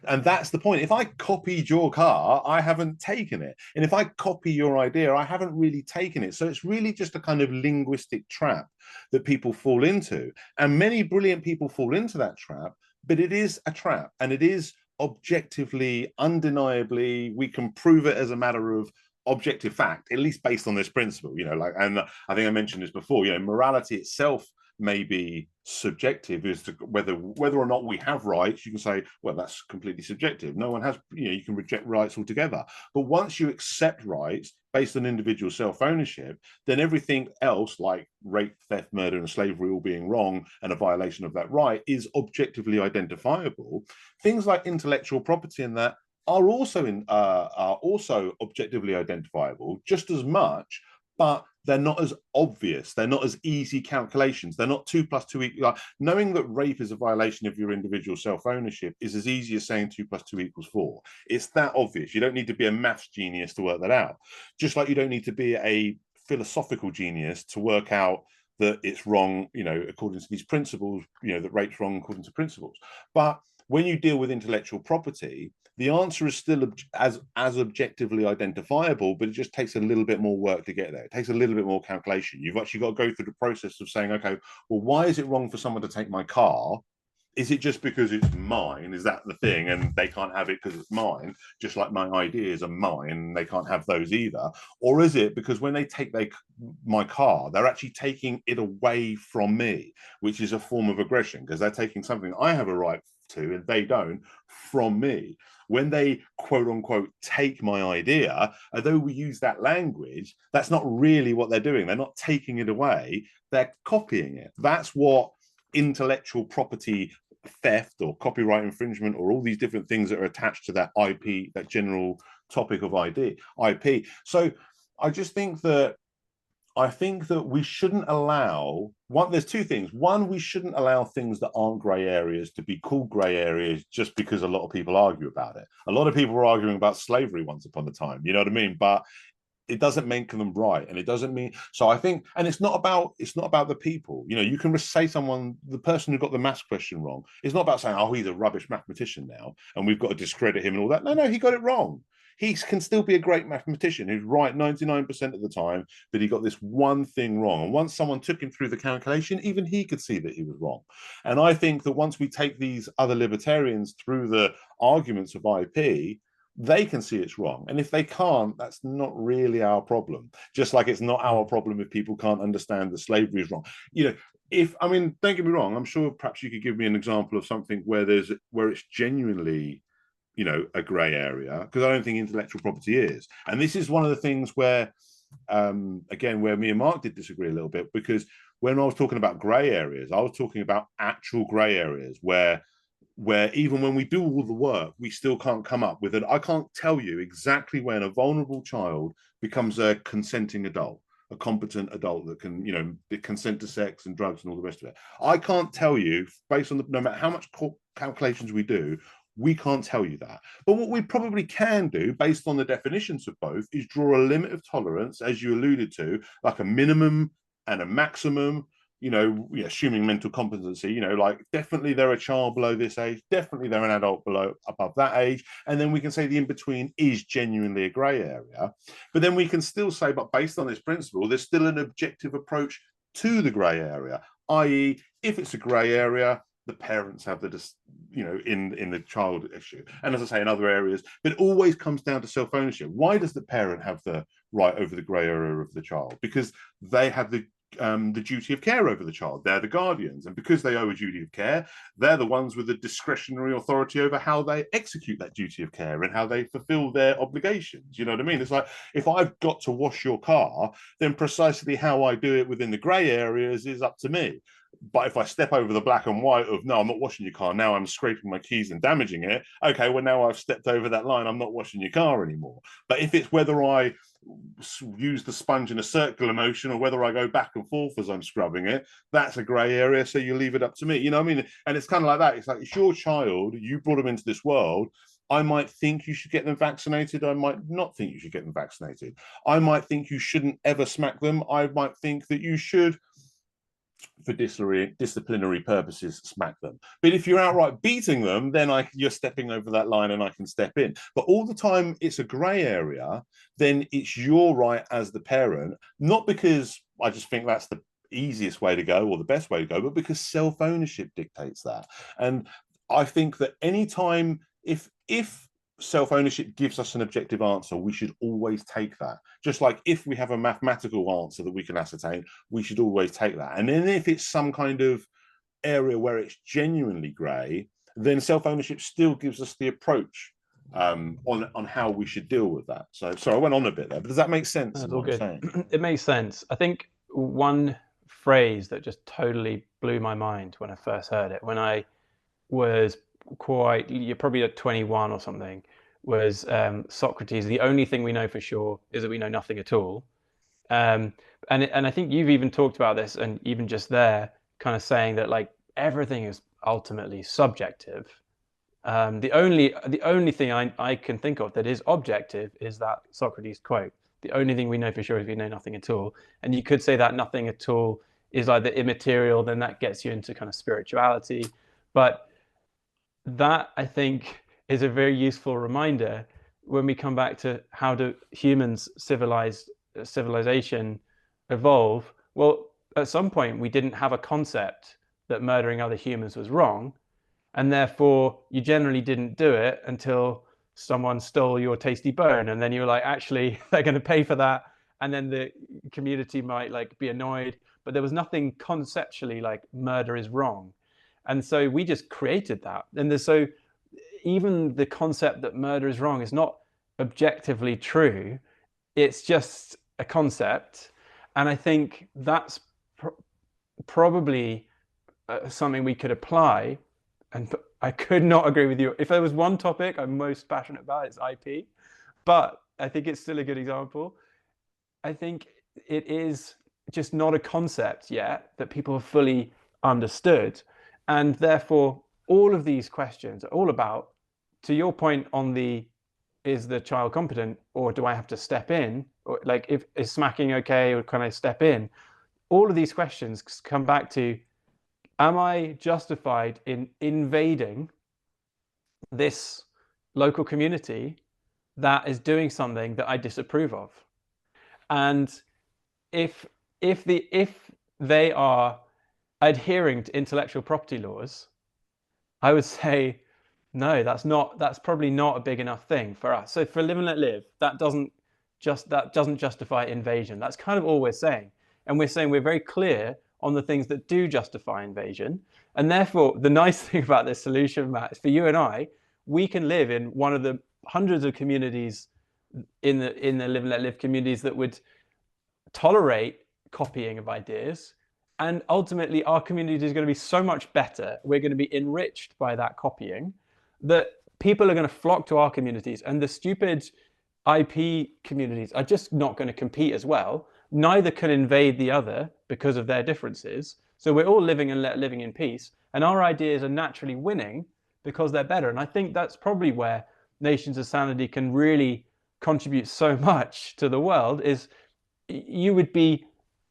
And that's the point. If I copied your car, I haven't taken it. And if I copy your idea, I haven't really taken it. So it's really just a kind of linguistic trap that people fall into. And many brilliant people fall into that trap, but it is a trap, and it is objectively, undeniably, we can prove it as a matter of objective fact, at least based on this principle, and I think I mentioned this before, morality itself may be subjective as to whether or not we have rights. You can say, well, that's completely subjective. No one has, you can reject rights altogether. But once you accept rights based on individual self-ownership, then everything else, like rape, theft, murder, and slavery all being wrong and a violation of that right, is objectively identifiable. Things like intellectual property and that are also objectively identifiable just as much, but they're not as obvious. They're not as easy calculations. They're not 2 + 2 = like, knowing that rape is a violation of your individual self-ownership is as easy as saying 2 + 2 = 4. It's that obvious. You don't need to be a maths genius to work that out. Just like you don't need to be a philosophical genius to work out that it's wrong, according to these principles, that rape's wrong according to principles. But when you deal with intellectual property, the answer is still as objectively identifiable, but it just takes a little bit more work to get there. It takes a little bit more calculation. You've actually got to go through the process of saying, okay, well, why is it wrong for someone to take my car? Is it just because it's mine? Is that the thing? And they can't have it because it's mine, just like my ideas are mine, and they can't have those either. Or is it because when they take my car, they're actually taking it away from me, which is a form of aggression, because they're taking something I have a right to and they don't from me. When they quote unquote take my idea, although we use that language, that's not really what they're doing. They're not taking it away, they're copying it. That's what intellectual property theft or copyright infringement or all these different things that are attached to that IP, that general topic of IP. So I just think that we shouldn't allow there's two things. One, we shouldn't allow things that aren't gray areas to be called gray areas just because a lot of people argue about it. A lot of people were arguing about slavery once upon a time, you know what I mean? But it doesn't make them right, and it doesn't mean. So I think, and it's not about the people. You can say someone, the person who got the maths question wrong. It's not about saying, oh, he's a rubbish mathematician now, and we've got to discredit him and all that. No, he got it wrong. He can still be a great mathematician who's right 99% of the time, but he got this one thing wrong. And once someone took him through the calculation, even he could see that he was wrong. And I think that once we take these other libertarians through the arguments of IP, they can see it's wrong. And if they can't, that's not really our problem. Just like it's not our problem if people can't understand that slavery is wrong. Don't get me wrong, I'm sure perhaps you could give me an example of something where it's genuinely, a gray area, because I don't think intellectual property is. And this is one of the things where, again, where me and Mark did disagree a little bit, because when I was talking about gray areas, I was talking about actual gray areas where even when we do all the work, we still can't come up with it. I can't tell you exactly when a vulnerable child becomes a consenting adult, a competent adult that can, consent to sex and drugs and all the rest of it. I can't tell you, based on no matter how much calculations we do, we can't tell you that. But what we probably can do, based on the definitions of both, is draw a limit of tolerance, as you alluded to, like a minimum and a maximum. Assuming mental competency, like definitely they're a child below this age, definitely they're an adult above that age. And then we can say the in-between is genuinely a gray area. But then we can still say, but based on this principle, there's still an objective approach to the gray area, i.e., if it's a gray area, the parents have in the child issue. And as I say, in other areas, but it always comes down to self-ownership. Why does the parent have the right over the gray area of the child? Because they have the duty of care over the child. They're the guardians, and because they owe a duty of care, they're the ones with the discretionary authority over how they execute that duty of care and how they fulfill their obligations. You know what I mean? It's like, if I've got to wash your car, then precisely how I do it within the gray areas is up to me. But if I step over the black and white of, no, I'm not washing your car, now I'm scraping my keys and damaging it, okay, well, now I've stepped over that line, I'm not washing your car anymore. But if it's whether I use the sponge in a circular motion or whether I go back and forth as I'm scrubbing it, that's a gray area, so you leave it up to me. You know what I mean? And it's kind of like that. It's like, it's your child, you brought them into this world. I might think you should get them vaccinated. I might not think you should get them vaccinated. I might think you shouldn't ever smack them. I might think that you should, for disciplinary purposes, smack them. But if you're outright beating them, then you're stepping over that line and I can step in. But all the time it's a gray area, then it's your right as the parent, not because I just think that's the easiest way to go or the best way to go, but because self-ownership dictates that. And I think that anytime, if self-ownership gives us an objective answer, we should always take that. Just like if we have a mathematical answer that we can ascertain, we should always take that. And then if it's some kind of area where it's genuinely grey, then self-ownership still gives us the approach on how we should deal with that. So sorry, I went on a bit there, but does that make sense? That's all good. It makes sense. I think one phrase that just totally blew my mind when I first heard it, when I was you're probably at 21 or something, was Socrates, the only thing we know for sure is that we know nothing at all. And I think you've even talked about this, and even just there, kind of saying that like everything is ultimately subjective. The only thing I can think of that is objective is that Socrates quote. The only thing we know for sure is we know nothing at all. And you could say that nothing at all is either immaterial, then that gets you into kind of spirituality. But that, I think, is a very useful reminder when we come back to how do humans, civilization evolve. Well, at some point we didn't have a concept that murdering other humans was wrong, and therefore you generally didn't do it until someone stole your tasty bone, and then you were like, actually they're going to pay for that, and then the community might like be annoyed, but there was nothing conceptually like murder is wrong. And so we just created that. And so even the concept that murder is wrong is not objectively true. It's just a concept. And I think that's probably something we could apply. And I could not agree with you. If there was one topic I'm most passionate about, it's IP. But I think it's still a good example. I think it is just not a concept yet that people have fully understood. And therefore, all of these questions are all about, to your point on the is the child competent, or do I have to step in? Or like, if is smacking okay, or can I step in? All of these questions come back to, am I justified in invading this local community that is doing something that I disapprove of? And if if they are adhering to intellectual property laws, I would say no, that's probably not a big enough thing for us. So for Live and Let Live, that doesn't justify invasion. That's kind of all we're saying. And we're saying we're very clear on the things that do justify invasion. And therefore, the nice thing about this solution, Matt, is for you and I, we can live in one of the hundreds of communities in the Live and Let Live communities that would tolerate copying of ideas. And ultimately, our community is going to be so much better. We're going to be enriched by that copying, that people are going to flock to our communities. And the stupid IP communities are just not going to compete as well. Neither can invade the other because of their differences. So we're all living in peace. And our ideas are naturally winning because they're better. And I think that's probably where Nations of Sanity can really contribute so much to the world, is you would be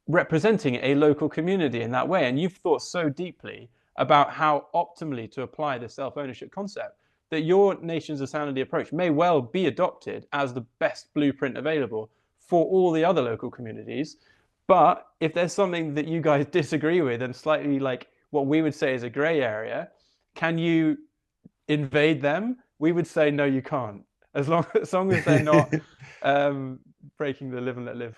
representing a local community in that way. And you've thought so deeply about how optimally to apply the self-ownership concept that your Nations of Sanity approach may well be adopted as the best blueprint available for all the other local communities. But if there's something that you guys disagree with, and slightly like what we would say is a gray area, can you invade them? We would say, no, you can't. As long as they're not breaking the Live and Let Live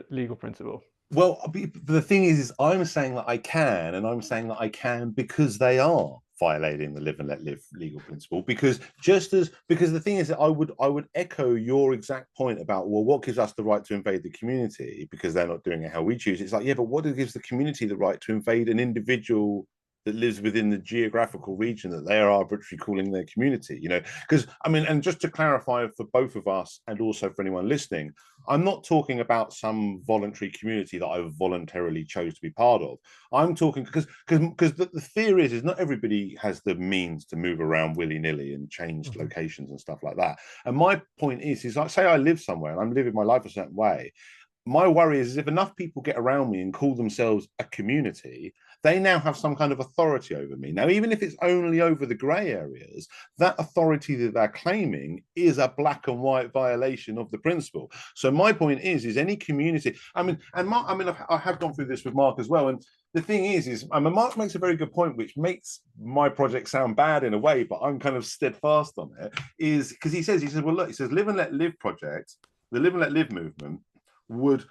legal principle. Well, the thing is I'm saying that I can, and I'm saying that I can because they are violating the Live and Let Live legal principle. Because the thing is that I would echo your exact point about, well, what gives us the right to invade the community because they're not doing it how we choose? It's like, yeah, but what gives the community the right to invade an individual that lives within the geographical region that they are arbitrarily calling their community? You know, because I mean, and just to clarify for both of us and also for anyone listening, I'm not talking about some voluntary community that I voluntarily chose to be part of. I'm talking because the fear is not everybody has the means to move around willy-nilly and change locations and stuff like that. And my point is like, say I live somewhere and I'm living my life a certain way. My worry is if enough people get around me and call themselves a community, they now have some kind of authority over me. Now, even if it's only over the grey areas, that authority that they're claiming is a black and white violation of the principle. So my point is any community, I mean, and Mark, I mean, I have gone through this with Mark as well. And the thing is I mean, Mark makes a very good point, which makes my project sound bad in a way, but I'm kind of steadfast on it, is because he says, well, look, he says, Live and Let Live project, the Live and Let Live movement would,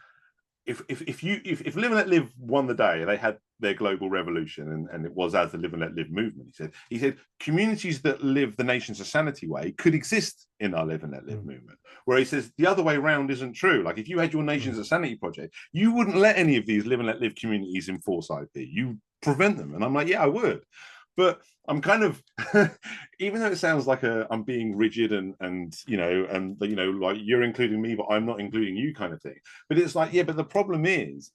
if Live and Let Live won the day, they had their global revolution, and it was as the Live and Let Live movement. He said communities that live the Nations of Sanity way could exist in our Live and Let Live movement. Where he says the other way around isn't true. Like if you had your Nations of Sanity project, you wouldn't let any of these Live and Let Live communities enforce IP. You prevent them. And I'm like, yeah, I would. But I'm kind of, even though it sounds like I'm being rigid and like you're including me, but I'm not including you kind of thing. But it's like, yeah, but the problem is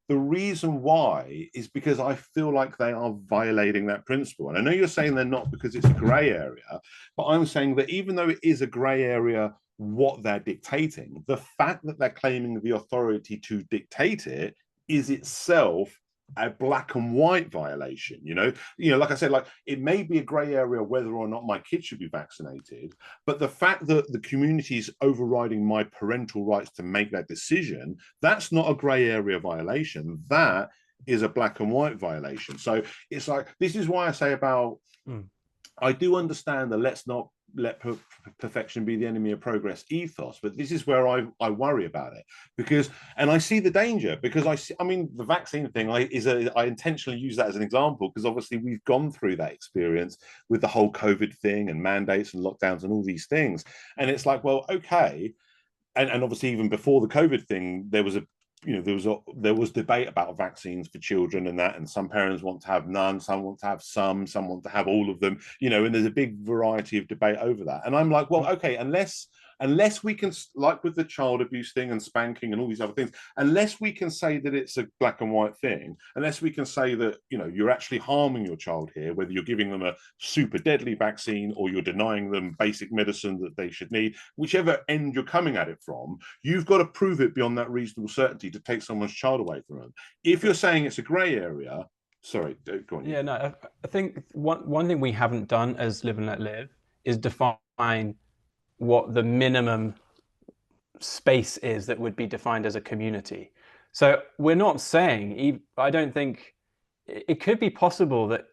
the reason why is because I feel like they are violating that principle. And I know you're saying they're not because it's a grey area, but I'm saying that even though it is a grey area, what they're dictating, the fact that they're claiming the authority to dictate it is itself a black and white violation. Like I said, like it may be a gray area whether or not my kid should be vaccinated, but the fact that the community is overriding my parental rights to make that decision, that's not a gray area violation. That is a black and white violation. So it's like, this is why I say about I do understand the let's not let perfection be the enemy of progress ethos, but this is where I worry about it, because, and I see the danger, because I mean, the vaccine thing I intentionally use that as an example, because obviously we've gone through that experience with the whole COVID thing and mandates and lockdowns and all these things. And it's like, well, okay. And obviously even before the COVID thing, there was there was debate about vaccines for children and that, and some parents want to have none, some want to have some want to have all of them, and there's a big variety of debate over that. And I'm like, well, okay, unless unless we can, like with the child abuse thing and spanking and all these other things, unless we can say that it's a black and white thing, unless we can say that, you know, you're actually harming your child here, whether you're giving them a super deadly vaccine or you're denying them basic medicine that they should need, whichever end you're coming at it from, you've got to prove it beyond that reasonable certainty to take someone's child away from them. If you're saying it's a grey area, sorry, go on. Yeah, no, I think one thing we haven't done as Live and Let Live is define what the minimum space is that would be defined as a community. So we're not saying, I don't think it could be possible that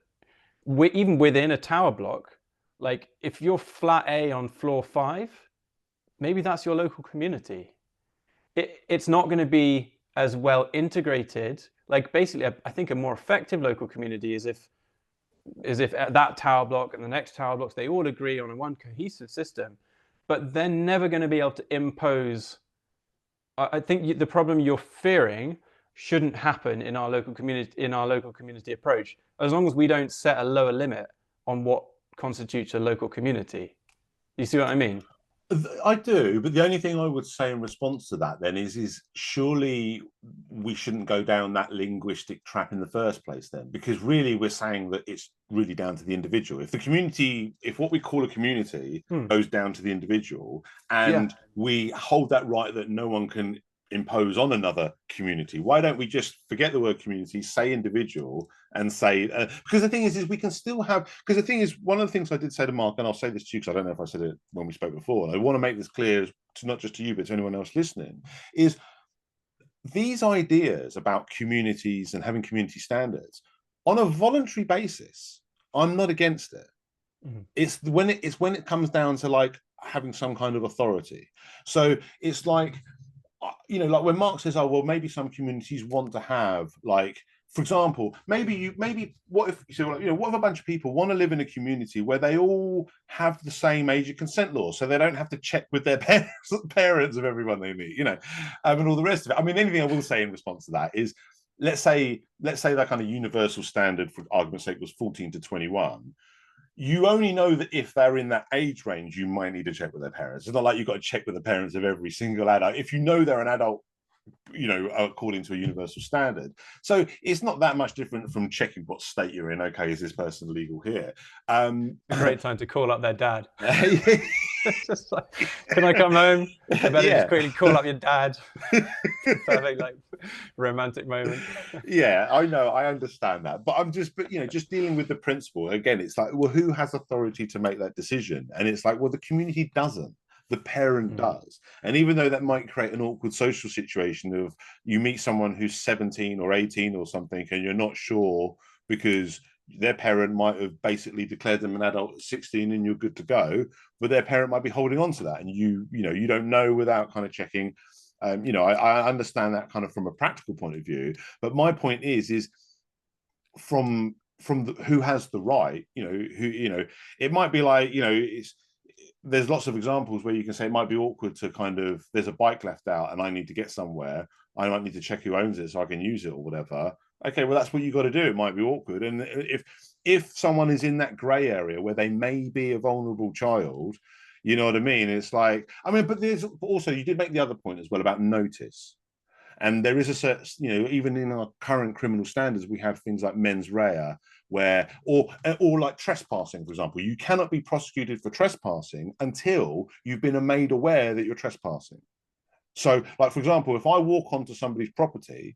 even within a tower block, like if you're flat A on floor 5, maybe that's your local community. It's not going to be as well integrated. Like basically, I think a more effective local community is if at that tower block and the next tower blocks, they all agree on one cohesive system, but they're never going to be able to impose. I think the problem you're fearing shouldn't happen in our local community approach, as long as we don't set a lower limit on what constitutes a local community. You see what I mean? I do, but the only thing I would say in response to that then is surely we shouldn't go down that linguistic trap in the first place then, because really we're saying that it's really down to the individual. If the community, if what we call a community goes down to the individual, and we hold that right that no one can impose on another community, why don't we just forget the word community, say individual, and say because the thing is we can still have, because the thing is, one of the things I did say to Mark, and I'll say this to you because I don't know if I said it when we spoke before, and I want to make this clear to not just to you but to anyone else listening, is these ideas about communities and having community standards on a voluntary basis, I'm not against it. It's when it comes down to like having some kind of authority. So it's like, you know, like when Mark says, oh, well, maybe some communities want to have, like, for example, maybe what if, so, you know, what if a bunch of people want to live in a community where they all have the same age of consent law, so they don't have to check with their parents of everyone they meet, you know, and all the rest of it. I mean, anything I will say in response to that is, let's say that kind of universal standard, for argument's sake, was 14 to 21. You only know that if they're in that age range, you might need to check with their parents. It's not like you've got to check with the parents of every single adult. If you know they're an adult, you know, according to a universal standard. So it's not that much different from checking what state you're in. Okay, is this person legal here? A great time to call up their dad. Just like, can I come home? I better just quickly call up your dad. Perfect, like romantic moment. Yeah, I know, I understand that, but you know, just dealing with the principle again. It's like, well, who has authority to make that decision? And it's like, well, the community doesn't. The parent does. And even though that might create an awkward social situation of you meet someone who's 17 or 18 or something, and you're not sure because their parent might have basically declared them an adult at 16 and you're good to go, but their parent might be holding on to that, and you don't know without kind of checking. You know, I understand that kind of from a practical point of view, but my point is from who has the right, you know, who, you know, it might be like, you know, there's lots of examples where you can say it might be awkward to kind of, there's a bike left out and I need to get somewhere, I might need to check who owns it so I can use it or whatever. Okay, well, that's what you got to do. It might be awkward. And if someone is in that gray area where they may be a vulnerable child, you know what I mean? It's like, I mean, but there's also, you did make the other point as well about notice. And there is a certain, you know, even in our current criminal standards, we have things like mens rea, where, or like trespassing, for example. You cannot be prosecuted for trespassing until you've been made aware that you're trespassing. So, like, for example, if I walk onto somebody's property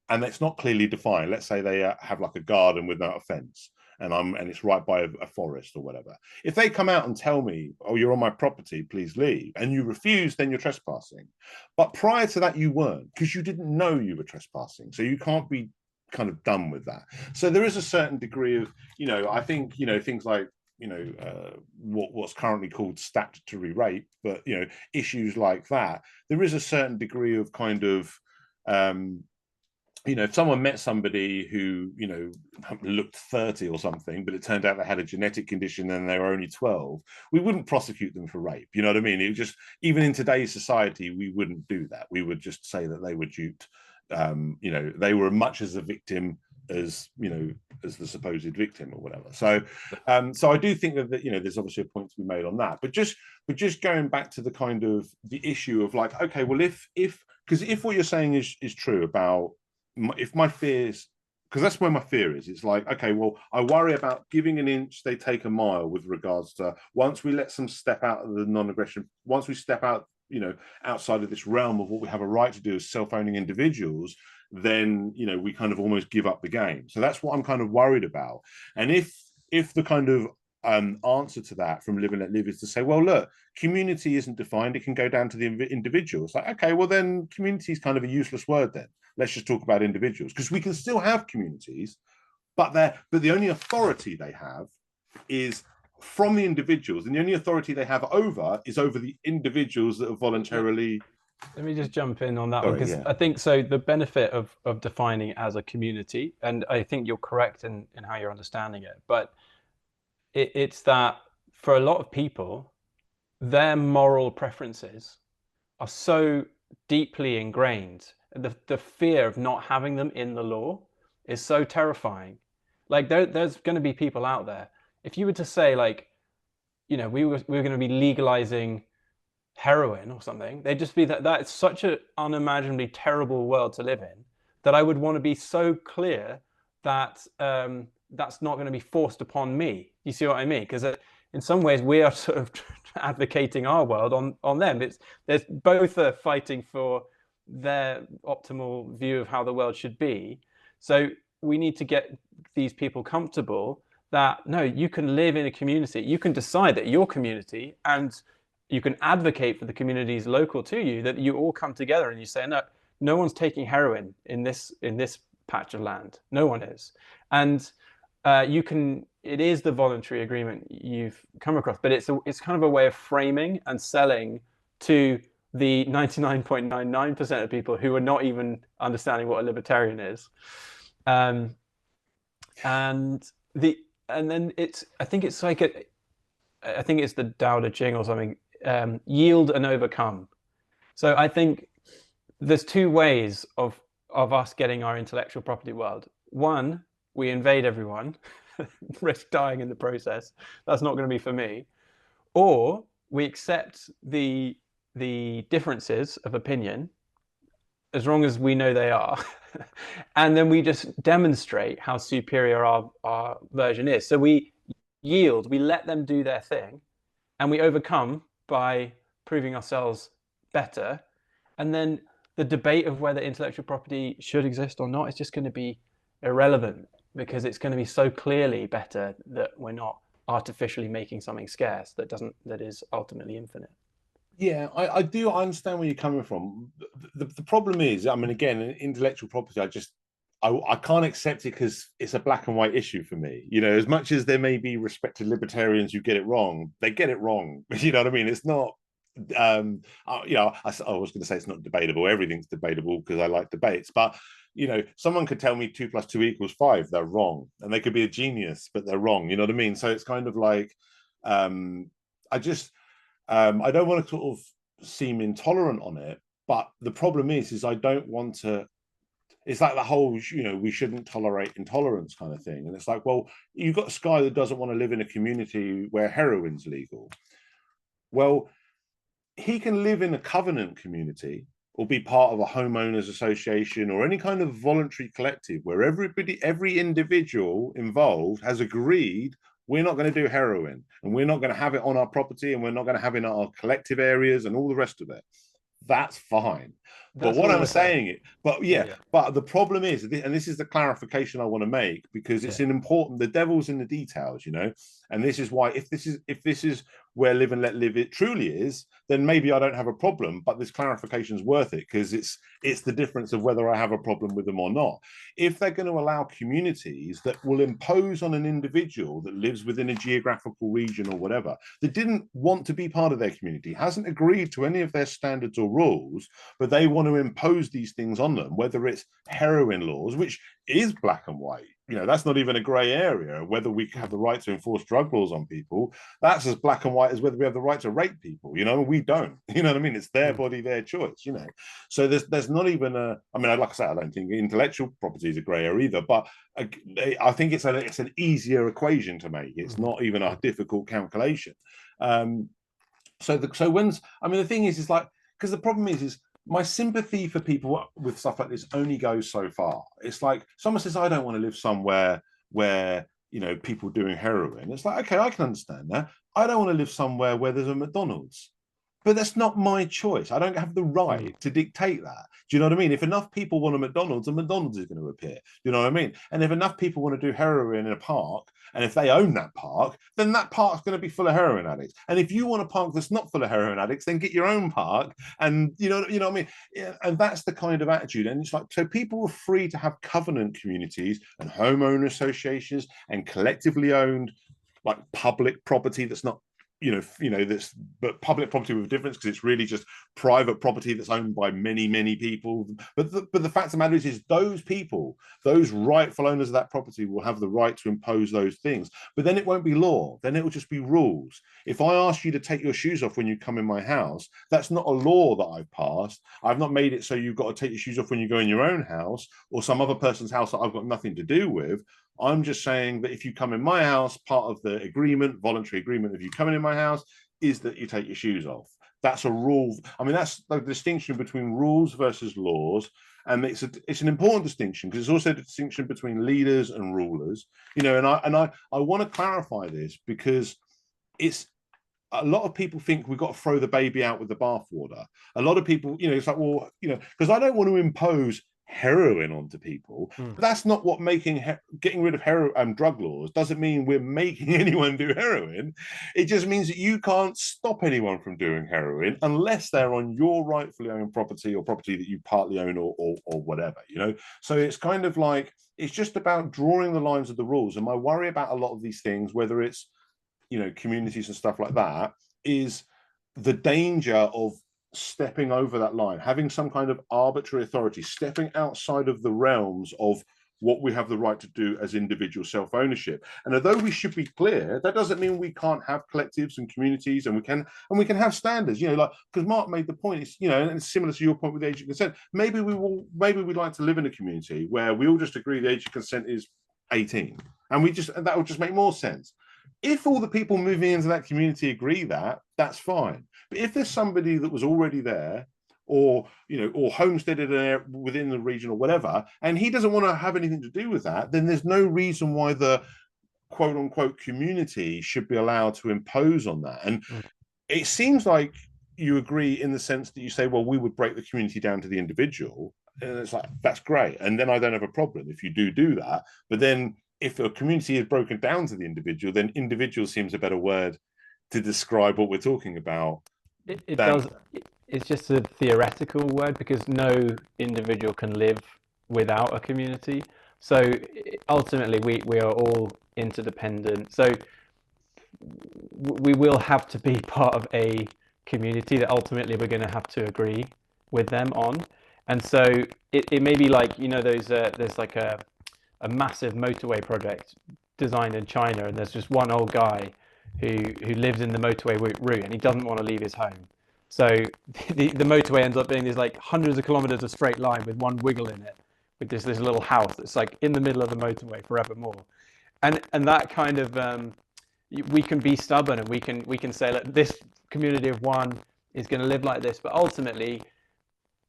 and it's not clearly defined, let's say they have like a garden without a fence, and it's right by a forest or whatever. If they come out and tell me, oh, you're on my property, please leave, and you refuse, then you're trespassing. But prior to that, you weren't, because you didn't know you were trespassing. So you can't be kind of done with that. So there is a certain degree of, you know, I think, you know, things like, you know, what's currently called statutory rape, but, you know, issues like that, there is a certain degree of kind of, you know, if someone met somebody who, you know, looked 30 or something, but it turned out they had a genetic condition and they were only 12, we wouldn't prosecute them for rape. You know what I mean? It just, even in today's society, we wouldn't do that. We would just say that they were duped. You know, they were much as a victim as, you know, as the supposed victim or whatever. So so I do think that, you know, there's obviously a point to be made on that. But just going back to the kind of the issue of like, okay, well, if because if what you're saying is true about if my fears, because that's where my fear is. It's like, okay, well, I worry about giving an inch, they take a mile with regards to once we let some step out of the non-aggression, once we step out, you know, outside of this realm of what we have a right to do as self-owning individuals, then, you know, we kind of almost give up the game. So that's what I'm kind of worried about. And if the kind of answer to that from Live and Let Live is to say, well, look, community isn't defined, it can go down to the individual. It's like, okay, well, then community is kind of a useless word then. Let's just talk about individuals, because we can still have communities, but the only authority they have is from the individuals, and the only authority they have is over the individuals that are voluntarily. Let me just jump in on that one, because I think so. The benefit of defining it as a community, and I think you're correct in how you're understanding it, but it's that for a lot of people, their moral preferences are so deeply ingrained. The fear of not having them in the law is so terrifying. Like there's going to be people out there. If you were to say, like, you know, we were going to be legalizing heroin or something, they'd just be that's such an unimaginably terrible world to live in, that I would want to be so clear that that's not going to be forced upon me. You see what I mean? Because in some ways we are sort of advocating our world on them. There's both are fighting for their optimal view of how the world should be. So we need to get these people comfortable that no, you can live in a community, you can decide that your community, and you can advocate for the communities local to you, that you all come together and you say, no one's taking heroin in this patch of land. No one is. And it is the voluntary agreement you've come across, but it's kind of a way of framing and selling to the 99.99% of people who are not even understanding what a libertarian is. And then I think it's like I think it's the Tao Te Ching or something, yield and overcome. So I think there's two ways of us getting our intellectual property world. One, we invade everyone, risk dying in the process. That's not going to be for me. Or we accept the differences of opinion, as long as we know they are, and then we just demonstrate how superior our version is. So we yield, we let them do their thing, and we overcome by proving ourselves better. And then the debate of whether intellectual property should exist or not is just going to be irrelevant, because it's going to be so clearly better that we're not artificially making something scarce that is ultimately infinite. Yeah, I do. I understand where you're coming from. The problem is, I mean, again, intellectual property, I can't accept it because it's a black and white issue for me. You know, as much as there may be respected libertarians who get it wrong, they get it wrong. You know what I mean? It's not, you know, I was going to say it's not debatable. Everything's debatable because I like debates. But, you know, someone could tell me 2 + 2 = 5. They're wrong. And they could be a genius, but they're wrong. You know what I mean? So it's kind of like, I don't want to sort of seem intolerant on it, but the problem is I don't want to. It's like the whole, you know, we shouldn't tolerate intolerance kind of thing. And it's like, well, you've got Sky that doesn't want to live in a community where heroin's legal. Well, he can live in a covenant community or be part of a homeowners association or any kind of voluntary collective where every individual involved has agreed we're not going to do heroin and we're not going to have it on our property and we're not going to have it in our collective areas and all the rest of it. That's fine. But what I'm saying, but the problem is, and this is the clarification I want to make, because it's an important, the devil's in the details, you know, and this is why if this is where Live and Let Live it truly is, then maybe I don't have a problem, but this clarification is worth it because it's the difference of whether I have a problem with them or not. If they're going to allow communities that will impose on an individual that lives within a geographical region or whatever, that didn't want to be part of their community, hasn't agreed to any of their standards or rules, but they want to impose these things on them, whether it's heroin laws, which is black and white, that's not even a gray area. Whether we have the right to enforce drug laws on people, that's as black and white as whether we have the right to rape people. We don't. You know what I mean? It's their body, their choice. So there's not even a. I mean, like I said, I don't think intellectual property is a gray area either. But I think it's an easier equation to make. It's not even a difficult calculation. So the thing is like, because the problem is my sympathy for people with stuff like this only goes so far. It's like someone says, I don't want to live somewhere where, people doing heroin. It's like, okay, I can understand that. I don't want to live somewhere where there's a McDonald's. But that's not my choice. I don't have the right to dictate that. Do you know what I mean? If enough people want a McDonald's is going to appear. Do you know what I mean? And if enough people want to do heroin in a park, and if they own that park, then that park's going to be full of heroin addicts. And if you want a park that's not full of heroin addicts, then get your own park. And you know what I mean? Yeah, and that's the kind of attitude. And it's like, so people are free to have covenant communities and homeowner associations and collectively owned like public property that's not this, but public property with a difference, because it's really just private property that's owned by many people. But the fact of the matter is those people, those rightful owners of that property, will have the right to impose those things. But then it won't be law. Then it will just be rules. If I ask you to take your shoes off when you come in my house, that's not a law that I've passed. I've not made it so you've got to take your shoes off when you go in your own house or some other person's house that I've got nothing to do with. I'm just saying that if you come in my house, part of the agreement, voluntary agreement of you coming in my house, is that you take your shoes off. That's a rule. I mean, that's the distinction between rules versus laws. And it's an important distinction, because it's also a distinction between leaders and rulers. And I want to clarify this, because it's a lot of people think we've got to throw the baby out with the bathwater. A lot of people, it's like, well, because I don't want to impose heroin onto people. But that's not what getting rid of drug laws doesn't mean we're making anyone do heroin. It just means that you can't stop anyone from doing heroin unless they're on your rightfully owned property or property that you partly own or whatever. So it's kind of like, it's just about drawing the lines of the rules. And my worry about a lot of these things, whether it's communities and stuff like that, is the danger of stepping over that line, having some kind of arbitrary authority, stepping outside of the realms of what we have the right to do as individual self-ownership. And although we should be clear, that doesn't mean we can't have collectives and communities, and we can have standards, like, because Mark made the point, it's, and it's similar to your point with age of consent. Maybe we'd like to live in a community where we all just agree the age of consent is 18, and that would just make more sense. If all the people moving into that community agree that, that's fine. But if there's somebody that was already there, or homesteaded within the region or whatever, and he doesn't want to have anything to do with that, then there's no reason why the quote unquote community should be allowed to impose on that. And it seems like you agree in the sense that you say, well, we would break the community down to the individual. And it's like, that's great. And then I don't have a problem if you do that. But then if a community is broken down to the individual, then individual seems a better word to describe what we're talking about. It does. It's just a theoretical word, because no individual can live without a community. So ultimately, we are all interdependent. So we will have to be part of a community that ultimately we're going to have to agree with them on. And so it may be like, there's like a massive motorway project designed in China, and there's just one old guy who lives in the motorway route, and he doesn't want to leave his home. So the motorway ends up being these like hundreds of kilometers of straight line with one wiggle in it, with this little house that's like in the middle of the motorway forevermore. And that kind of we can be stubborn, and we can say, look, this community of one is going to live like this, but ultimately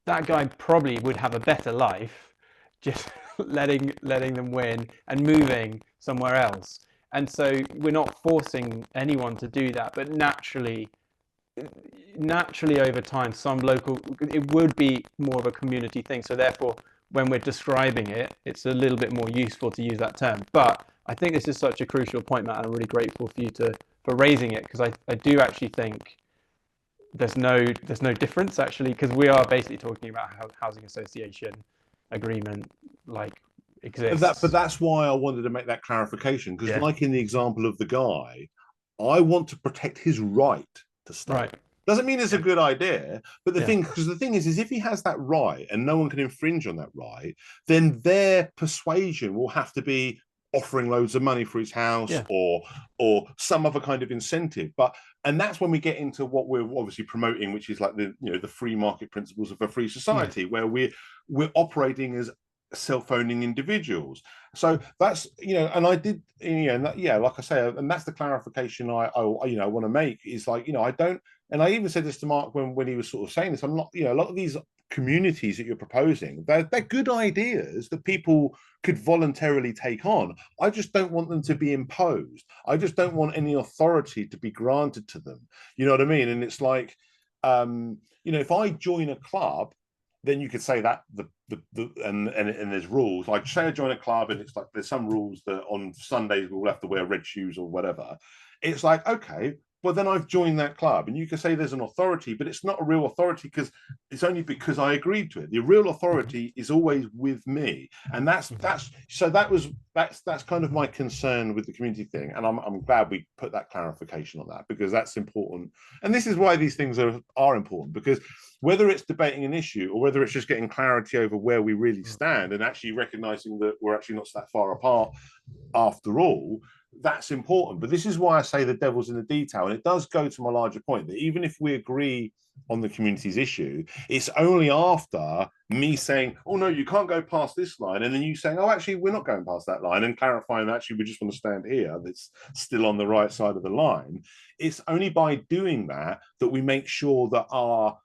that guy probably would have a better life just letting them win and moving somewhere else. And so we're not forcing anyone to do that, but naturally over time, it would be more of a community thing. So therefore, when we're describing it, it's a little bit more useful to use that term. But I think this is such a crucial point, Matt, and I'm really grateful for you for raising it, because I do actually think there's no difference, actually, because we are basically talking about how housing association agreement exists. But that's why I wanted to make that clarification, because like in the example of the guy, I want to protect his right to stay. Right. Doesn't mean it's a good idea, but the thing is if he has that right and no one can infringe on that right, then their persuasion will have to be offering loads of money for his house, Yeah. or some other kind of incentive. And that's when we get into what we're obviously promoting, which is like the free market principles of a free society, where we're operating as self-owning individuals. So that's, and I did, like I say, and that's the clarification I want to make, is like, I don't, and I even said this to Mark when he was sort of saying this, I'm not, a lot of these communities that you're proposing, they're good ideas that people could voluntarily take on. I just don't want them to be imposed. I just don't want any authority to be granted to them. You know what I mean? And it's like, if I join a club, then you could say that and there's rules. Like, say I join a club and it's like there's some rules that on Sundays we'll have to wear red shoes or whatever. It's like, okay, well then I've joined that club, and you can say there's an authority, but it's not a real authority because it's only because I agreed to it. The real authority is always with me, and that's kind of my concern with the community thing. And I'm glad we put that clarification on that, because that's important. And this is why these things are important, because whether it's debating an issue or whether it's just getting clarity over where we really stand and actually recognizing that we're actually not that far apart after all, that's important. But this is why I say the devil's in the detail. And it does go to my larger point that even if we agree on the community's issue, it's only after me saying, oh no, you can't go past this line, and then you saying, oh, actually we're not going past that line, and clarifying actually we just want to stand here, that's still on the right side of the line. It's only by doing that we make sure that our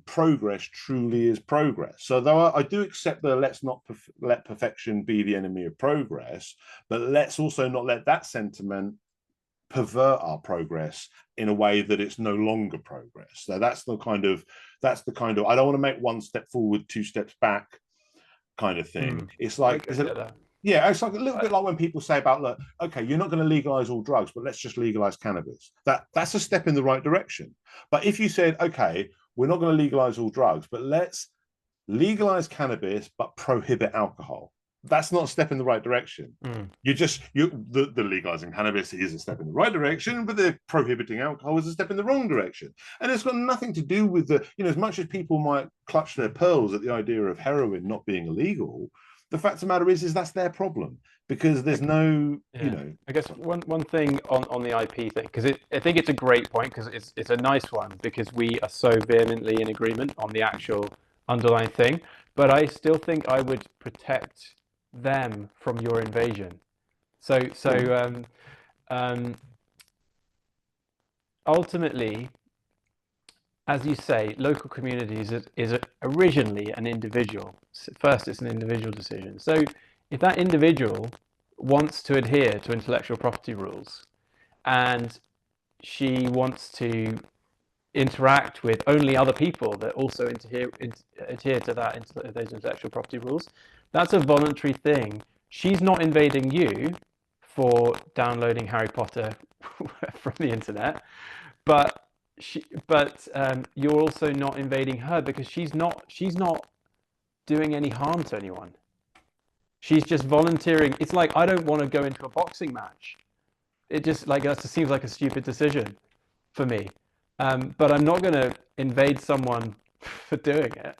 progress truly is progress. So though I do accept that let's not let perfection be the enemy of progress, but let's also not let that sentiment pervert our progress in a way that it's no longer progress. So that's the kind of I don't want to make one step forward, two steps back kind of thing. It's like, yeah, it's like a little bit like when people say about, look, okay, you're not going to legalize all drugs, but let's just legalize cannabis. That's a step in the right direction. But if you said, okay, we're not going to legalize all drugs, but let's legalize cannabis but prohibit alcohol, that's not a step in the right direction. The legalizing cannabis is a step in the right direction, but the prohibiting alcohol is a step in the wrong direction. And it's got nothing to do with as much as people might clutch their pearls at the idea of heroin not being illegal, the fact of the matter is that's their problem, because there's no, I guess one thing on the IP thing, because I think it's a great point, because it's a nice one, because we are so vehemently in agreement on the actual underlying thing, but I still think I would protect them from your invasion. So ultimately, as you say, local communities is originally an individual. First, it's an individual decision. So if that individual wants to adhere to intellectual property rules, and she wants to interact with only other people that also adhere to those intellectual property rules, that's a voluntary thing. She's not invading you for downloading Harry Potter from the internet, but you're also not invading her, because she's not doing any harm to anyone. She's just volunteering. It's like, I don't want to go into a boxing match. It just seems like a stupid decision for me. But I'm not going to invade someone for doing it.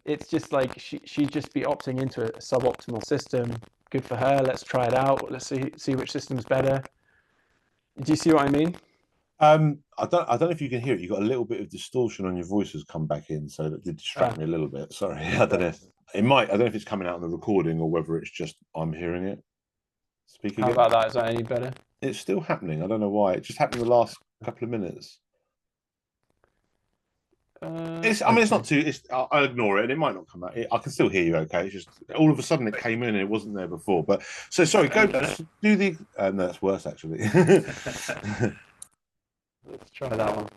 It's just like she'd just be opting into a suboptimal system. Good for her. Let's try it out. Let's see which system's better. Do you see what I mean? I don't know if you can hear it. You got a little bit of distortion on your voice has come back in, so that did distract me a little bit. Sorry, I don't know if it might. I don't know if it's coming out on the recording or whether it's just I'm hearing it. Speak again. How about that? Is that any better? It's still happening. I don't know why. It just happened the last couple of minutes. It's not too. I'll ignore it, and it might not come out. I can still hear you. Okay, it's just all of a sudden it came in and it wasn't there before. But so sorry. Go do the. No, that's worse actually. Let's try that one.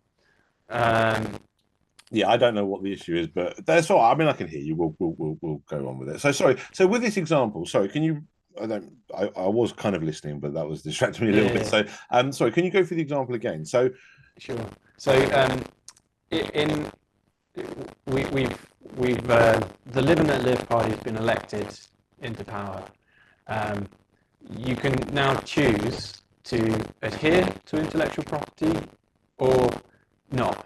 Yeah, I don't know what the issue is, but that's all. I mean, I can hear you. We'll go on with it. So sorry. So with this example, sorry, can you? I was kind of listening, but that was distracting me a little bit. So sorry, can you go through the example again? So sure. So we've the Live and Let Live party has been elected into power. You can now choose to adhere to intellectual property or not,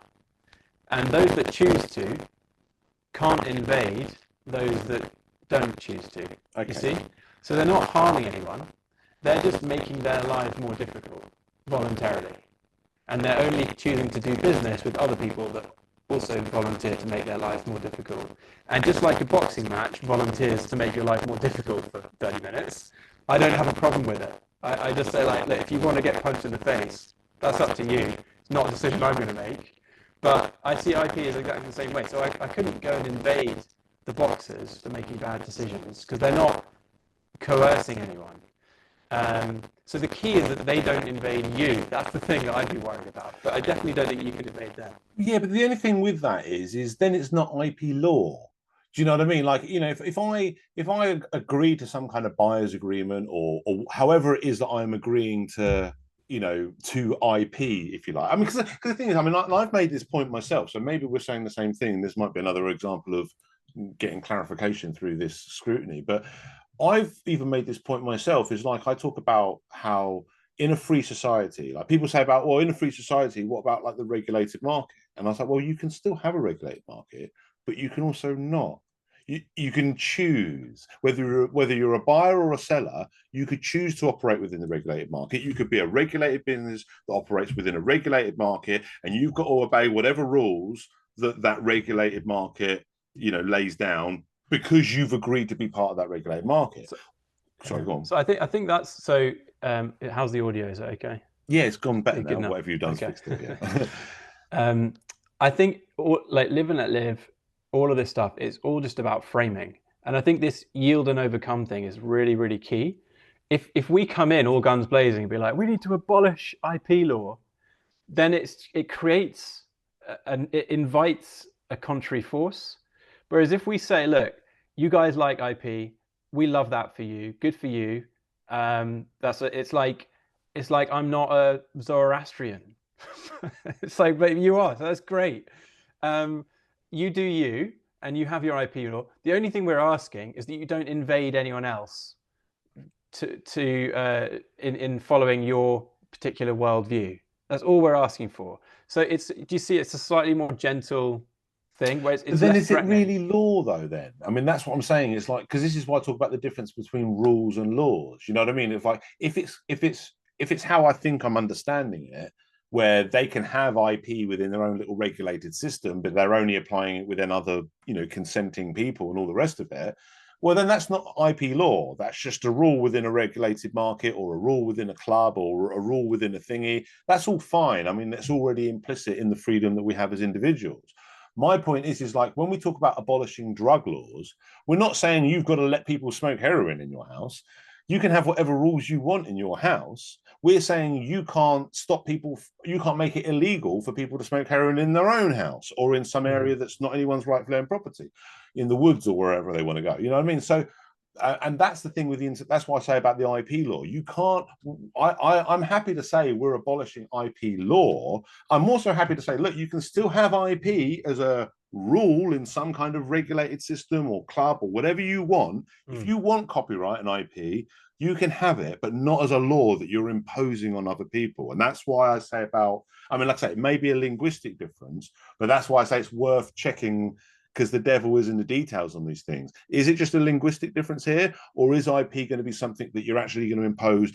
and those that choose to can't invade those that don't choose to. Okay. You see, So they're not harming anyone. They're just making their lives more difficult voluntarily. And they're only choosing to do business with other people that also volunteer to make their lives more difficult. And just like a boxing match volunteers to make your life more difficult for 30 minutes, I don't have a problem with it. I just say, like, look, if you want to get punched in the face, that's up to you. It's not a decision I'm going to make. But I see IP as exactly the same way. So I couldn't go and invade the boxers for making bad decisions because they're not coercing anyone. So the key is that they don't invade you. That's the thing that I'd be worried about. But I definitely don't think you could invade them. Yeah, but the only thing with that is then it's not IP law. Do you know what I mean? Like, you know, if I agree to some kind of buyer's agreement or however it is that I'm agreeing to, you know, to IP, if you like. I mean, because the thing is, I mean, I've made this point myself, so maybe we're saying the same thing. This might be another example of getting clarification through this scrutiny. But I've even made this point myself. Is like I talk about how in a free society, like people say about, well, in a free society, what about like the regulated market? And I was like, well, you can still have a regulated market, but you can also not. You can choose whether you're a buyer or a seller. You could choose to operate within the regulated market. You could be a regulated business that operates within a regulated market, and you've got to obey whatever rules that regulated market, you know, lays down because you've agreed to be part of that regulated market. So, Sorry, go on. so I think that's so. How's the audio? Is it okay? Yeah, it's gone better Good now. enough. Whatever you've done, Okay. fixed it. Yeah. I think like live and let live, all of this stuff, it's all just about framing. And I think this yield and overcome thing is really, really key. If we come in all guns blazing and be like, we need to abolish IP law, then it creates and it invites a contrary force. Whereas if we say, look, you guys like IP, we love that for you, good for you. It's like I'm not a Zoroastrian. It's like, but you are, so that's great. Um, you do you, and you have your IP law. The only thing we're asking is that you don't invade anyone else in following your particular worldview. That's all we're asking for. So do you see it's a slightly more gentle thing where it's Then less is it threatening. really law though? Then I mean, that's what I'm saying. It's like because this is why I talk about the difference between rules and laws. You know what I mean? If like if it's how I think I'm understanding it, where they can have IP within their own little regulated system, but they're only applying it within other, you know, consenting people and all the rest of it. Well, then that's not IP law. That's just a rule within a regulated market or a rule within a club or a rule within a thingy. That's all fine. I mean, that's already implicit in the freedom that we have as individuals. My point is like when we talk about abolishing drug laws, we're not saying you've got to let people smoke heroin in your house. You can have whatever rules you want in your house. We're saying you can't stop people, you can't make it illegal for people to smoke heroin in their own house or in some area that's not anyone's rightfully owned property, in the woods or wherever they want to go. You know what I mean? So, and that's the thing with the that's why I say about the IP law. You can't. I'm happy to say we're abolishing IP law. I'm also happy to say, look, you can still have IP as a rule in some kind of regulated system or club or whatever you want. If you want copyright and IP, you can have it, but not as a law that you're imposing on other people. And that's why I say about, I mean, like I say, it may be a linguistic difference, but that's why I say it's worth checking because the devil is in the details on these things. Is it just a linguistic difference here, or is IP going to be something that you're actually going to impose,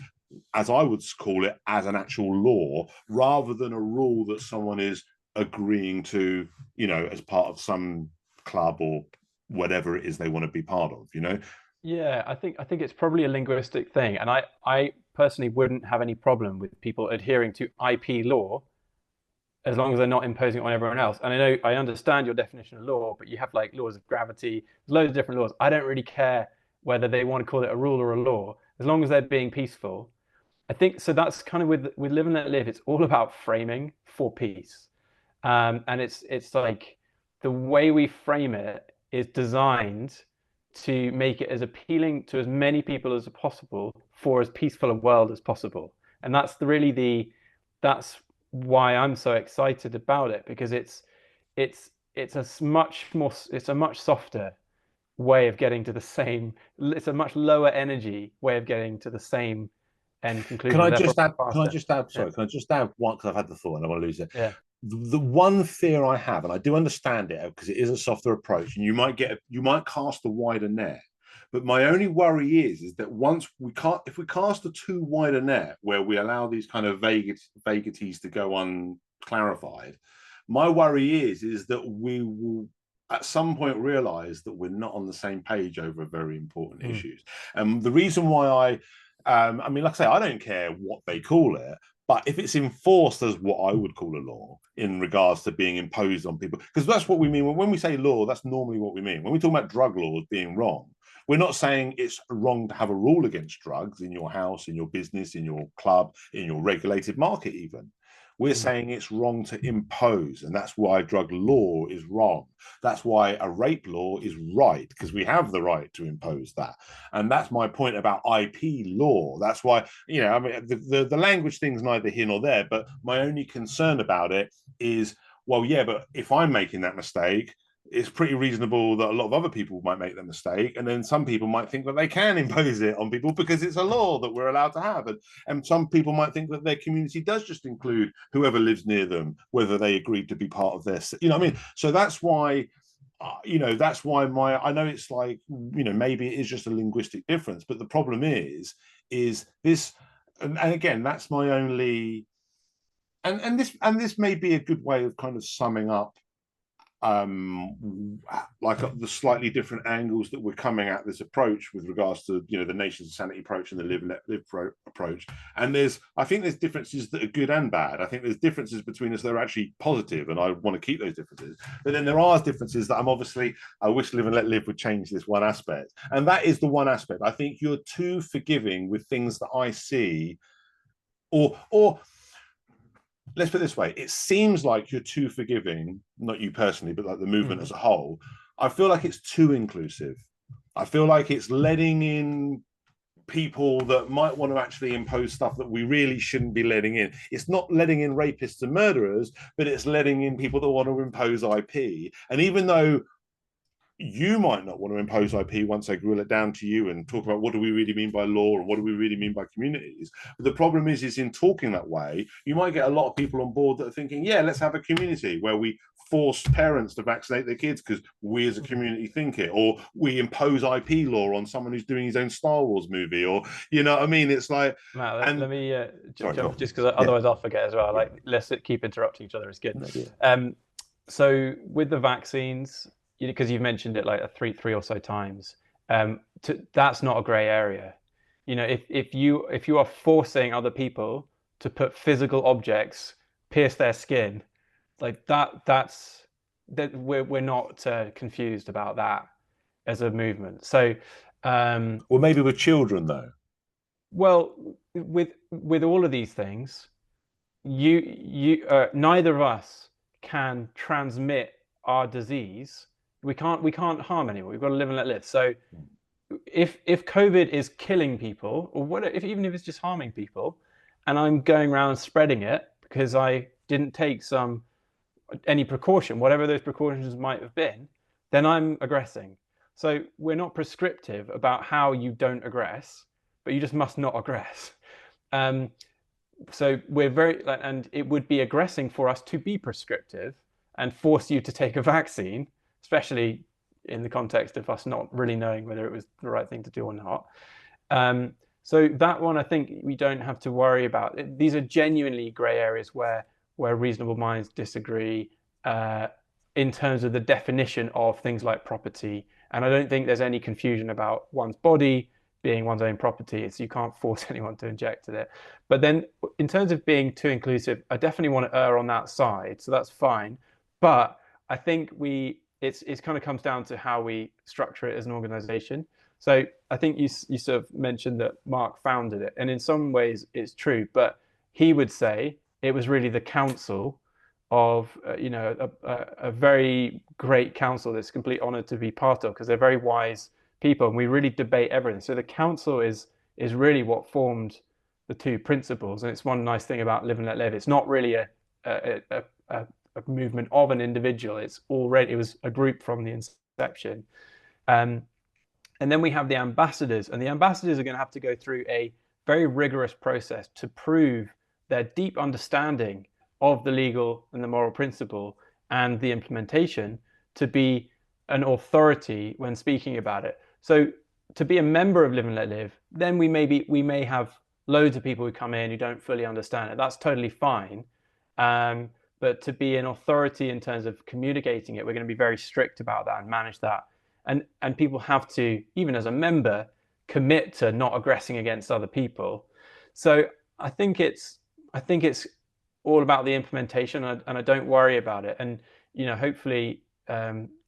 as I would call it, as an actual law, rather than a rule that someone is agreeing to, you know, as part of some club or whatever it is they want to be part of, you know? Yeah, I think it's probably a linguistic thing, and I personally wouldn't have any problem with people adhering to IP law as long as they're not imposing it on everyone else. And I understand your definition of law, but you have like laws of gravity, loads of different laws. I don't really care whether they want to call it a rule or a law, as long as they're being peaceful. I think so. That's kind of with live and let live. It's all about framing for peace, and it's like the way we frame it is designed to make it as appealing to as many people as possible for as peaceful a world as possible. And that's why I'm so excited about it, because it's a much softer way of getting to the same. It's a much lower energy way of getting to the same end Can conclusion. I Therefore, just add? Can I faster. just add? Yeah, Sorry, can I just add one? Because I've had the thought and I want to lose it. yeah, The one fear I have, and I do understand it because it is a softer approach, and you might cast a wider net. But my only worry is that once we can't, if we cast a too wide a net where we allow these kind of vaguities to go unclarified, my worry is that we will at some point realize that we're not on the same page over very important issues. And the reason why I mean, like I say, I don't care what they call it, but if it's enforced as what I would call a law in regards to being imposed on people, because that's what we mean when we say law, that's normally what we mean. When we talk about drug laws being wrong, we're not saying it's wrong to have a rule against drugs in your house, in your business, in your club, in your regulated market, even. We're saying it's wrong to impose, and that's why drug law is wrong. That's why a rape law is right, because we have the right to impose that. And that's my point about IP law. That's why, you know, I mean, the language thing's neither here nor there, but my only concern about it is, well, yeah, but if I'm making that mistake, it's pretty reasonable that a lot of other people might make that mistake. And then some people might think that they can impose it on people because it's a law that we're allowed to have. And some people might think that their community does just include whoever lives near them, whether they agreed to be part of this. You know what I mean? So that's why, you know, that's why I know it's like, you know, maybe it is just a linguistic difference, but the problem is this, and again, that's my only, and this may be a good way of kind of summing up like the slightly different angles that we're coming at this approach with regards to, you know, the nation's sanity approach and the live and let live approach. And I think there's differences that are good and bad. I think there's differences between us that are actually positive, and I want to keep those differences. But then there are differences that I wish live and let live would change this one aspect, and that is the one aspect. I think you're too forgiving with things that I see, or let's put it this way, it seems like you're too forgiving, not you personally, but like the movement as a whole. I feel like it's too inclusive. I feel like it's letting in people that might want to actually impose stuff that we really shouldn't be letting in. It's not letting in rapists and murderers, but it's letting in people that want to impose IP. And even though you might not want to impose IP once they grill it down to you and talk about what do we really mean by law and what do we really mean by communities. But the problem is in talking that way, you might get a lot of people on board that are thinking, yeah, let's have a community where we force parents to vaccinate their kids because we as a community think it, or we impose IP law on someone who's doing his own Star Wars movie, or, you know what I mean? It's like, Matt, let me jump just because otherwise I'll forget as well. Like, let's keep interrupting each other. It's good. So with the vaccines, because you've mentioned it like three or so times, that's not a gray area. You know, if you are forcing other people to put physical objects pierce their skin, like that we're not confused about that as a movement. So, well, maybe with children though. Well, with all of these things, neither of us can transmit our disease. We can't harm anyone. We've got to live and let live. So if COVID is killing people, or even if it's just harming people, and I'm going around spreading it because I didn't take any precaution, whatever those precautions might have been, then I'm aggressing. So we're not prescriptive about how you don't aggress, but you just must not aggress. So we're and it would be aggressing for us to be prescriptive and force you to take a vaccine, especially in the context of us not really knowing whether it was the right thing to do or not. So that one, I think we don't have to worry about. These are genuinely grey areas where reasonable minds disagree in terms of the definition of things like property. And I don't think there's any confusion about one's body being one's own property. It's, you can't force anyone to inject it. But then in terms of being too inclusive, I definitely want to err on that side. So that's fine. But I think it's kind of comes down to how we structure it as an organization. So I think you sort of mentioned that Mark founded it, and in some ways it's true, but he would say it was really the council of a very great council that's a complete honor to be part of, because they're very wise people and we really debate everything. So the council is really what formed the two principles, and it's one nice thing about Live and Let Live. It's not really a movement of an individual. It was a group from the inception. And then we have the ambassadors, and the ambassadors are going to have to go through a very rigorous process to prove their deep understanding of the legal and the moral principle and the implementation to be an authority when speaking about it. So to be a member of Live and Let Live, then we may have loads of people who come in who don't fully understand it. That's totally fine. But to be an authority in terms of communicating it, we're going to be very strict about that and manage that. And people have to, even as a member, commit to not aggressing against other people. So I think it's all about the implementation, and I don't worry about it. And hopefully,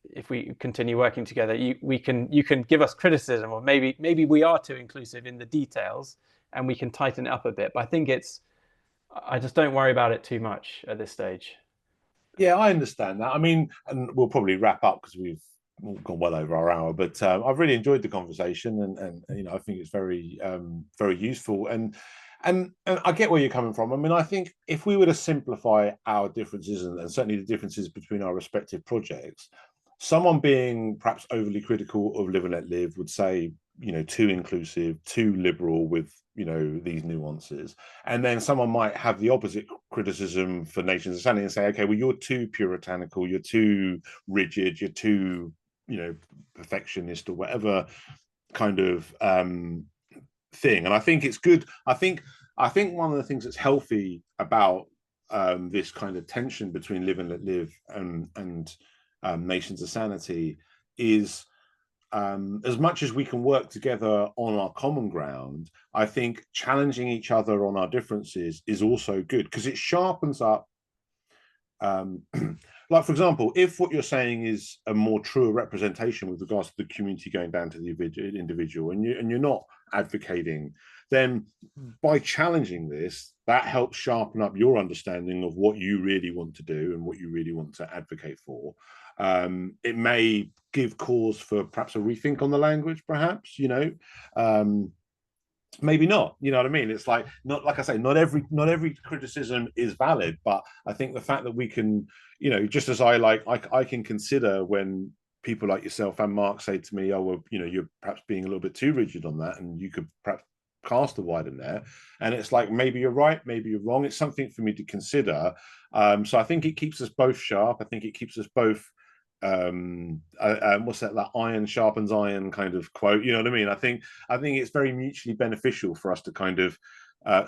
if we continue working together, you can give us criticism, or maybe we are too inclusive in the details, and we can tighten it up a bit. But I just don't worry about it too much at this stage. Yeah, I understand that. I mean, and we'll probably wrap up because we've gone well over our hour. But I've really enjoyed the conversation, and I think it's very useful. And I get where you're coming from. I mean, I think if we were to simplify our differences, and certainly the differences between our respective projects, someone being perhaps overly critical of Live and Let Live would say, too inclusive, too liberal with, these nuances. And then someone might have the opposite criticism for Nations of Sanity and say, okay, well, you're too puritanical, you're too rigid, you're too, perfectionist, or whatever kind of thing. And I think it's good. I think one of the things that's healthy about this kind of tension between Live and Let Live and Nations of Sanity is, as much as we can work together on our common ground, I think challenging each other on our differences is also good, because it sharpens up. Like, for example, if what you're saying is a more true representation with regards to the community going down to the individual, and you're not advocating, then by challenging this, that helps sharpen up your understanding of what you really want to do and what you really want to advocate for. It may give cause for perhaps a rethink on the language, perhaps, maybe not, you know what I mean? It's like, not like I say, not every criticism is valid, but I think the fact that we can, just as I can consider when people like yourself and Mark say to me, oh, well, you're perhaps being a little bit too rigid on that, and you could perhaps cast a wider net. And it's like, maybe you're right, maybe you're wrong. It's something for me to consider. So I think it keeps us both sharp. I think it keeps us both, what's that iron sharpens iron kind of quote, you know what I mean? I think it's very mutually beneficial for us to kind of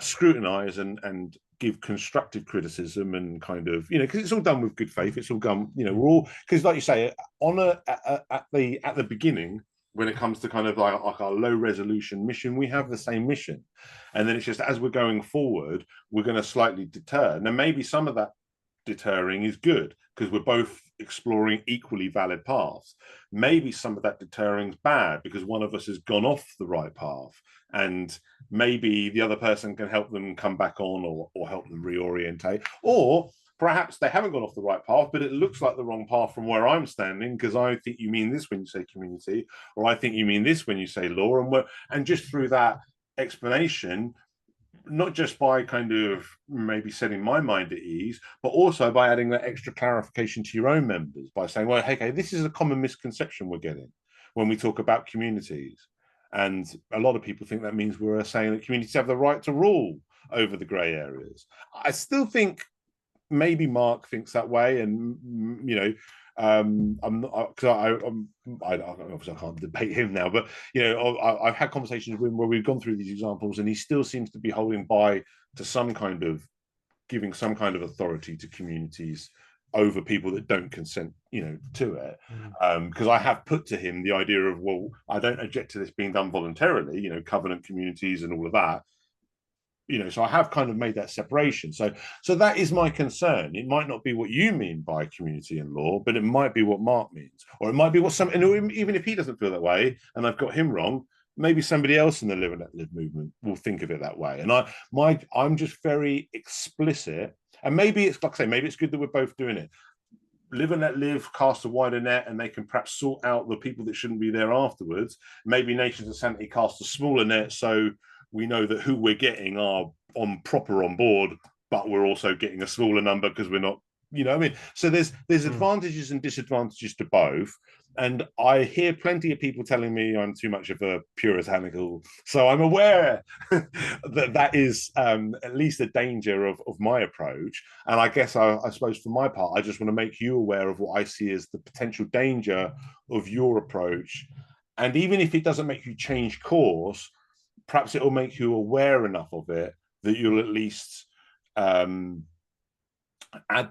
scrutinize and give constructive criticism, and kind of, because it's all done with good faith. It's all done, we're all, because like you say, at the beginning, when it comes to kind of like our low resolution mission, we have the same mission. And then it's just, as we're going forward, we're going to slightly deter. Now, maybe some of that deterring is good, because we're both exploring equally valid paths. Maybe some of that deterring is bad, because one of us has gone off the right path, and maybe the other person can help them come back on, or help them reorientate. Or perhaps they haven't gone off the right path, but it looks like the wrong path from where I'm standing, because I think you mean this when you say community, or I think you mean this when you say law. And just through that explanation, not just by kind of maybe setting my mind at ease, but also by adding that extra clarification to your own members, by saying, well, hey, okay, this is a common misconception we're getting when we talk about communities. And a lot of people think that means we're saying that communities have the right to rule over the grey areas. I still think maybe Mark thinks that way, and I'm not, because obviously I can't debate him now, but I've had conversations with him where we've gone through these examples, and he still seems to be holding by to some kind of giving some kind of authority to communities over people that don't consent, to it. Because I have put to him the idea of, well, I don't object to this being done voluntarily, covenant communities and all of that. So I have kind of made that separation. So that is my concern. It might not be what you mean by community and law, but it might be what Mark means, or it might be what and even if he doesn't feel that way, and I've got him wrong, maybe somebody else in the Live and Let Live movement will think of it that way. And I'm just very explicit, and maybe it's like I say, maybe it's good that we're both doing it. Live and Let Live cast a wider net, and they can perhaps sort out the people that shouldn't be there afterwards. Maybe Nations of Sanity cast a smaller net, so we know that who we're getting are on board, but we're also getting a smaller number because we're not, I mean. So there's advantages and disadvantages to both. And I hear plenty of people telling me I'm too much of a puritanical. So I'm aware that is at least a danger of my approach. And I guess I suppose for my part, I just want to make you aware of what I see as the potential danger of your approach, And even if it doesn't make you change course, perhaps it will make you aware enough of it that you'll at least add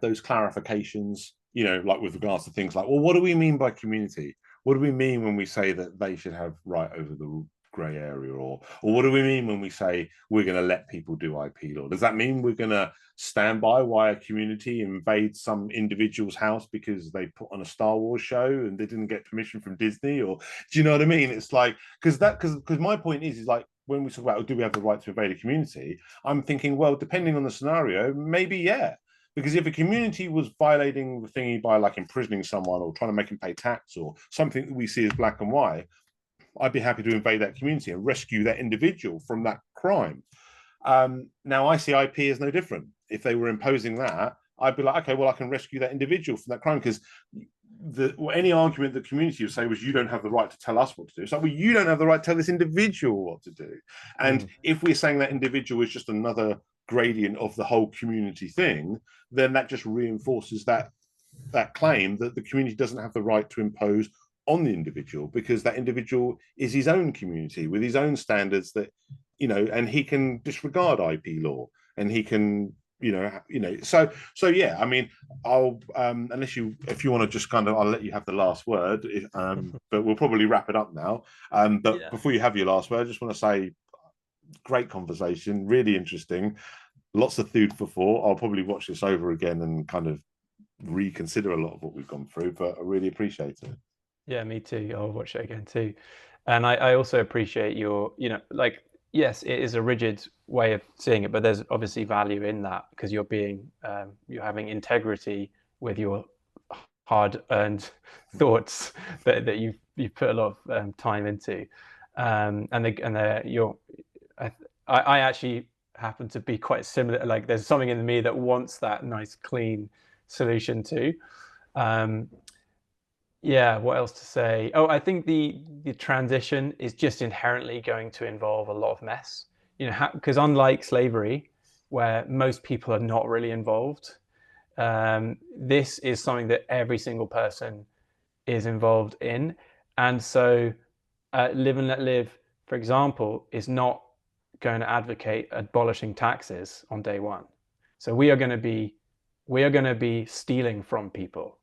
those clarifications, like with regards to things like, well, what do we mean by community? What do we mean when we say that they should have right over the grey area? Or what do we mean when we say we're going to let people do IP law? Does that mean we're going to stand by why a community invades some individual's house because they put on a Star Wars show and they didn't get permission from Disney? Or do you know what I mean? It's like, because my point is like, when we talk about, do we have the right to invade a community? I'm thinking, well, depending on the scenario, maybe, yeah. Because if a community was violating the thingy by like imprisoning someone or trying to make them pay tax or something that we see as black and white, I'd be happy to invade that community and rescue that individual from that crime. Now, ICIP is no different. If they were imposing that, I'd be like, okay, well, I can rescue that individual from that crime, because any argument the community would say was, you don't have the right to tell us what to do. It's like, well, you don't have the right to tell this individual what to do. And if we're saying that individual is just another gradient of the whole community thing, then that just reinforces that claim that the community doesn't have the right to impose on the individual, because that individual is his own community with his own standards that, and he can disregard IP law, and he can, so yeah, I mean, I'll unless if you want to just kind of, I'll let you have the last word, but we'll probably wrap it up now. But before you have your last word, I just want to say, great conversation, really interesting, lots of food for thought. I'll probably watch this over again and kind of reconsider a lot of what we've gone through, but I really appreciate it. Yeah, me too. I'll watch it again too. And I also appreciate your, like, yes, it is a rigid way of seeing it, but there's obviously value in that, because you're having integrity with your hard-earned thoughts that you've put a lot of time into. I actually happen to be quite similar. Like, there's something in me that wants that nice, clean solution too. Yeah, what else to say? Oh, I think the transition is just inherently going to involve a lot of mess. Because unlike slavery, where most people are not really involved, this is something that every single person is involved in. And so Live and Let Live, for example, is not going to advocate abolishing taxes on day one. So we are going to be stealing from people,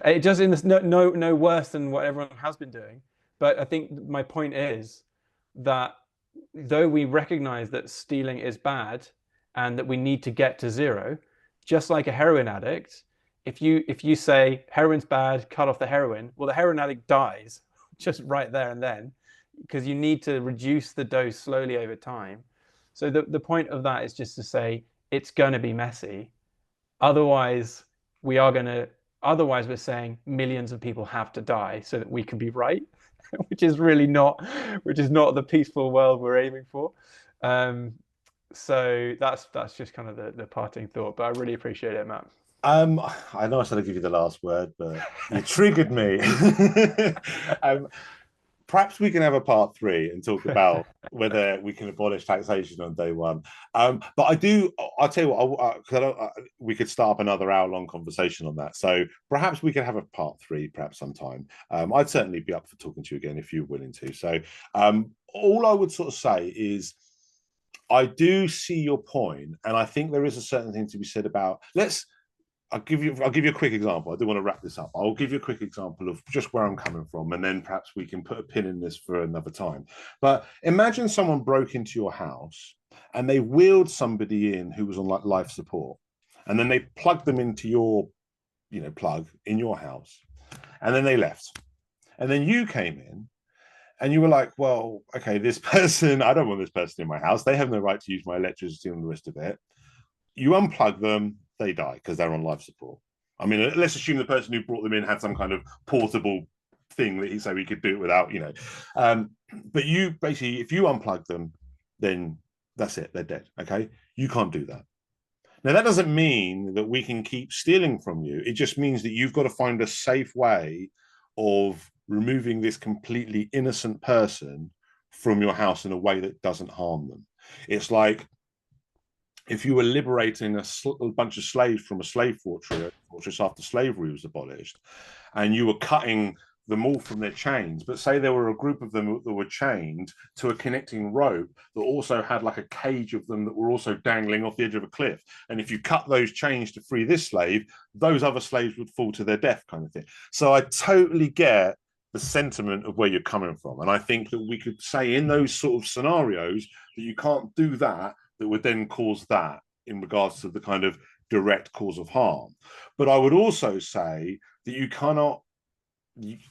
It just no worse than what everyone has been doing. But I think my point is that though we recognize that stealing is bad and that we need to get to zero, just like a heroin addict, if you say heroin's bad, cut off the heroin, well, the heroin addict dies just right there and then, because you need to reduce the dose slowly over time. So the point of that is just to say it's going to be messy. Otherwise, we're saying millions of people have to die so that we can be right, which is not the peaceful world we're aiming for. So that's just kind of the parting thought. But I really appreciate it, Matt. I know I said I'd give you the last word, but you triggered me. Perhaps we can have a part 3 and talk about whether we can abolish taxation on day one. But I'll tell you what, we could start up another hour-long conversation on that. So perhaps we could have a part 3, perhaps sometime. I'd certainly be up for talking to you again if you're willing to. So all I would sort of say is, I do see your point, and I think there is a certain thing to be said about, I'll give you a quick example. I do want to wrap this up. I'll give you a quick example of just where I'm coming from, and then perhaps we can put a pin in this for another time. But imagine someone broke into your house and they wheeled somebody in who was on like life support, and then they plugged them into your, plug in your house, and then they left. And then you came in and you were like, well, okay, this person, I don't want this person in my house. They have no right to use my electricity and the rest of it. You unplug them, they die because they're on life support. I mean, let's assume the person who brought them in had some kind of portable thing that he said we could do it without, But you basically, if you unplug them, then that's it. They're dead. Okay. You can't do that. Now, that doesn't mean that we can keep stealing from you. It just means that you've got to find a safe way of removing this completely innocent person from your house in a way that doesn't harm them. It's like if you were liberating a bunch of slaves from a slave fortress after slavery was abolished, and you were cutting them all from their chains, but say there were a group of them that were chained to a connecting rope that also had like a cage of them that were also dangling off the edge of a cliff. And if you cut those chains to free this slave, those other slaves would fall to their death, kind of thing. So I totally get the sentiment of where you're coming from. And I think that we could say in those sort of scenarios that you can't do that, that would then cause that in regards to the kind of direct cause of harm. But I would also say that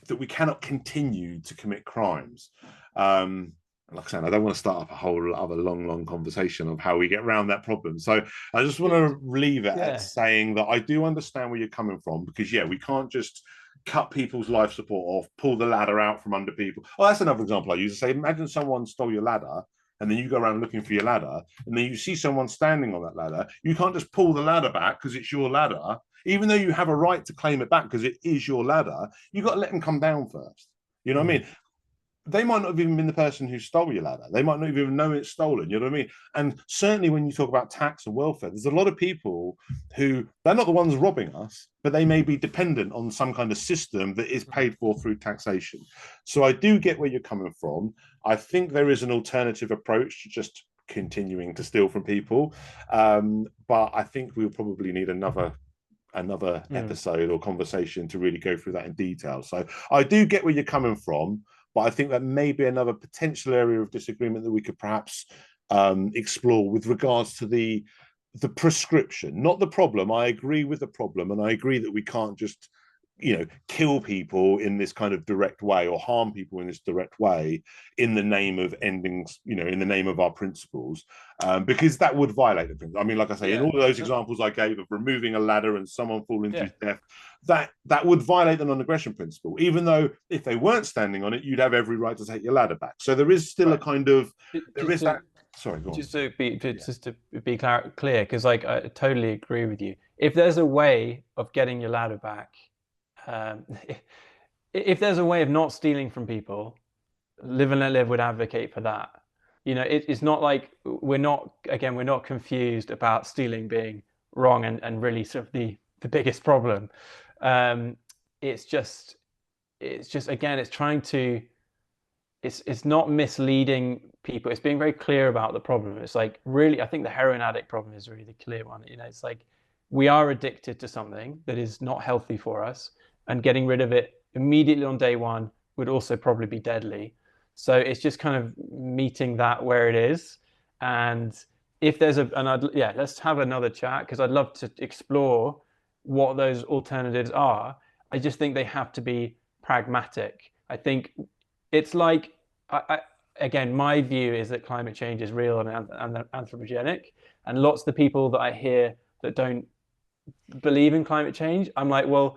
that we cannot continue to commit crimes. Like I said, I don't want to start up a whole other long conversation of how we get around that problem. So I just want to leave it at saying that I do understand where you're coming from, because we can't just cut people's life support off, pull the ladder out from under people. Oh, that's another example I use to say, imagine someone stole your ladder and then you go around looking for your ladder and then you see someone standing on that ladder. You can't just pull the ladder back because it's your ladder. Even though you have a right to claim it back because it is your ladder, you got to let them come down first. You know what I mean? They might not have even been the person who stole your ladder. They might not even know it's stolen. You know what I mean? And certainly when you talk about tax and welfare, there's a lot of people who, they're not the ones robbing us, but they may be dependent on some kind of system that is paid for through taxation. So I do get where you're coming from. I think there is an alternative approach to just continuing to steal from people. But I think we'll probably need another episode or conversation to really go through that in detail. So I do get where you're coming from, but I think that may be another potential area of disagreement that we could perhaps explore with regards to the prescription, not the problem. I agree with the problem, and I agree that we can't just kill people in this kind of direct way or harm people in this direct way in the name of ending, in the name of our principles, because that would violate the principle. I mean, like I say, in all of those examples I gave of removing a ladder and someone falling to his death, that would violate the non-aggression principle, even though if they weren't standing on it, you'd have every right to take your ladder back. So there is still a kind of, sorry, go on. Just to be clear, because like I totally agree with you. If there's a way of getting your ladder back, if there's a way of not stealing from people, Live and Let Live would advocate for that. It's not like we're not confused about stealing being wrong and really sort of the biggest problem. It's just again, it's not misleading people. It's being very clear about the problem. It's like, really, I think the heroin addict problem is really the clear one. It's like we are addicted to something that is not healthy for us, and getting rid of it immediately on day one would also probably be deadly. So it's just kind of meeting that where it is. And if there's let's have another chat, because I'd love to explore what those alternatives are. I just think they have to be pragmatic. I think it's like, again, my view is that climate change is real and anthropogenic. And lots of the people that I hear that don't believe in climate change, I'm like, well,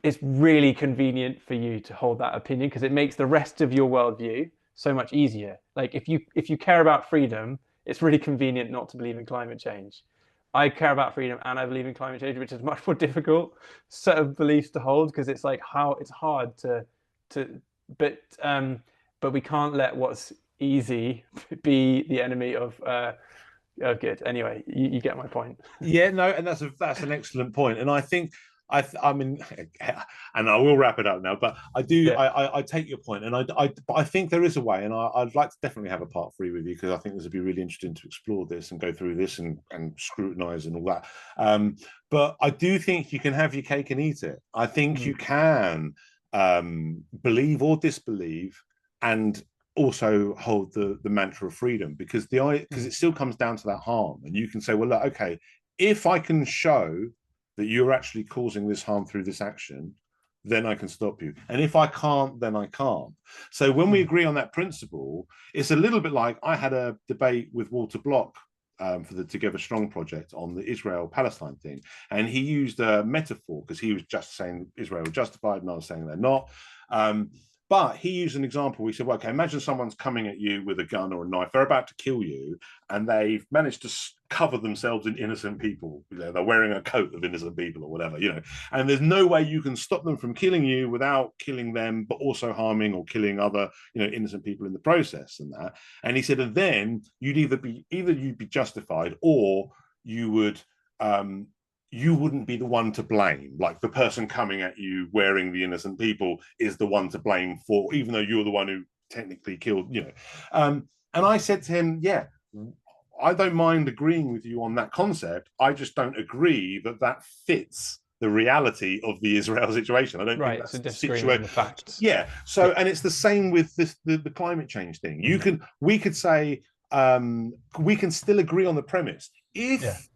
it's really convenient for you to hold that opinion because it makes the rest of your worldview so much easier. Like if you care about freedom, it's really convenient not to believe in climate change. I care about freedom and I believe in climate change, which is a much more difficult set of beliefs to hold, because it's like it's hard but we can't let what's easy be the enemy of good. Anyway, you get my point. Yeah, no, and that's an excellent point. And I think I mean, and I will wrap it up now, but I do, I take your point, and but I think there is a way, and I'd like to definitely have a part 3 with you, because I think this would be really interesting to explore this and go through this and scrutinize and all that. But I do think you can have your cake and eat it. I think you can believe or disbelieve and also hold the mantra of freedom, because it still comes down to that harm. And you can say, well, look, okay, if I can show that you're actually causing this harm through this action, then I can stop you. And if I can't, then I can't. So when we agree on that principle, it's a little bit like I had a debate with Walter Block for the Together Strong project on the Israel-Palestine thing. And he used a metaphor, because he was just saying Israel was justified and I was saying they're not. But he used an example. He said, well, okay, imagine someone's coming at you with a gun or a knife. They're about to kill you, and they've managed to cover themselves in innocent people. They're wearing a coat of innocent people or whatever, and there's no way you can stop them from killing you without killing them, but also harming or killing other, innocent people in the process and that. And he said, and then you'd either be justified, or you would you wouldn't be the one to blame. Like the person coming at you wearing the innocent people is the one to blame for, even though you're the one who technically killed, you know. And I said to him, yeah, I don't mind agreeing with you on that concept. I just don't agree that that fits the reality of the Israel situation. I don't think Right. that's So the disagreement on situation. the facts. Yeah. So, and it's the same with this the climate change thing. We could say we can still agree on the premise if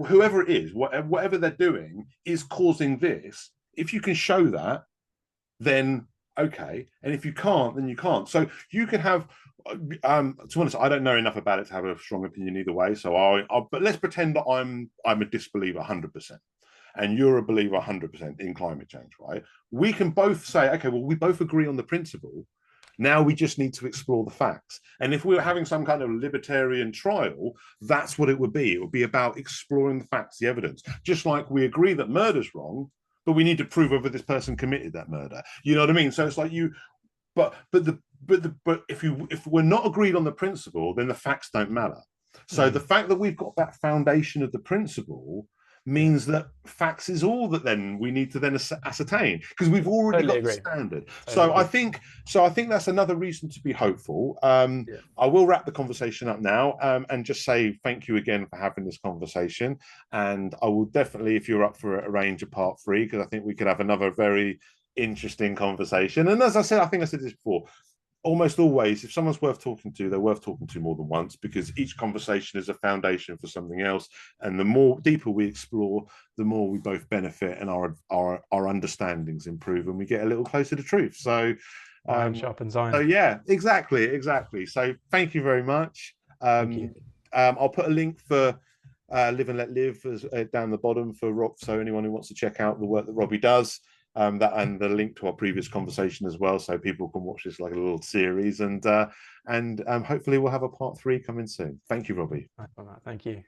whoever it is, whatever they're doing is causing this. If you can show that, then okay, and if you can't, then you can't. So you can have to be honest, I don't know enough about it to have a strong opinion either way. So but let's pretend that I'm a disbeliever 100%, and you're a believer 100% in climate change, right? We can both say, okay, well, we both agree on the principle. Now we just need to explore the facts. And if we were having some kind of libertarian trial, that's what it would be. It would be about exploring the facts, the evidence. Just like we agree that murder's wrong, but we need to prove whether this person committed that murder. You know what I mean? So it's like but if we're not agreed on the principle, then the facts don't matter. So the fact that we've got that foundation of the principle means that facts is all that then we need to then ascertain, because we've already got the standard. So I think that's another reason to be hopeful. I will wrap the conversation up now, and just say thank you again for having this conversation. And I will definitely, if you're up for it, arrange a part 3, because I think we could have another very interesting conversation. And as I said, I think I said this before, almost always, if someone's worth talking to, they're worth talking to more than once, because each conversation is a foundation for something else. And the more deeper we explore, the more we both benefit, and our understandings improve, and we get a little closer to truth. So iron sharpens iron. So yeah, exactly. So thank you very much. Thank you. I'll put a link for Live and Let Live down the bottom for Rob, so anyone who wants to check out the work that Robbie does. That and the link to our previous conversation as well, so people can watch this like a little series, and hopefully we'll have a part 3 coming soon. Thank you, Robbie. Thank you.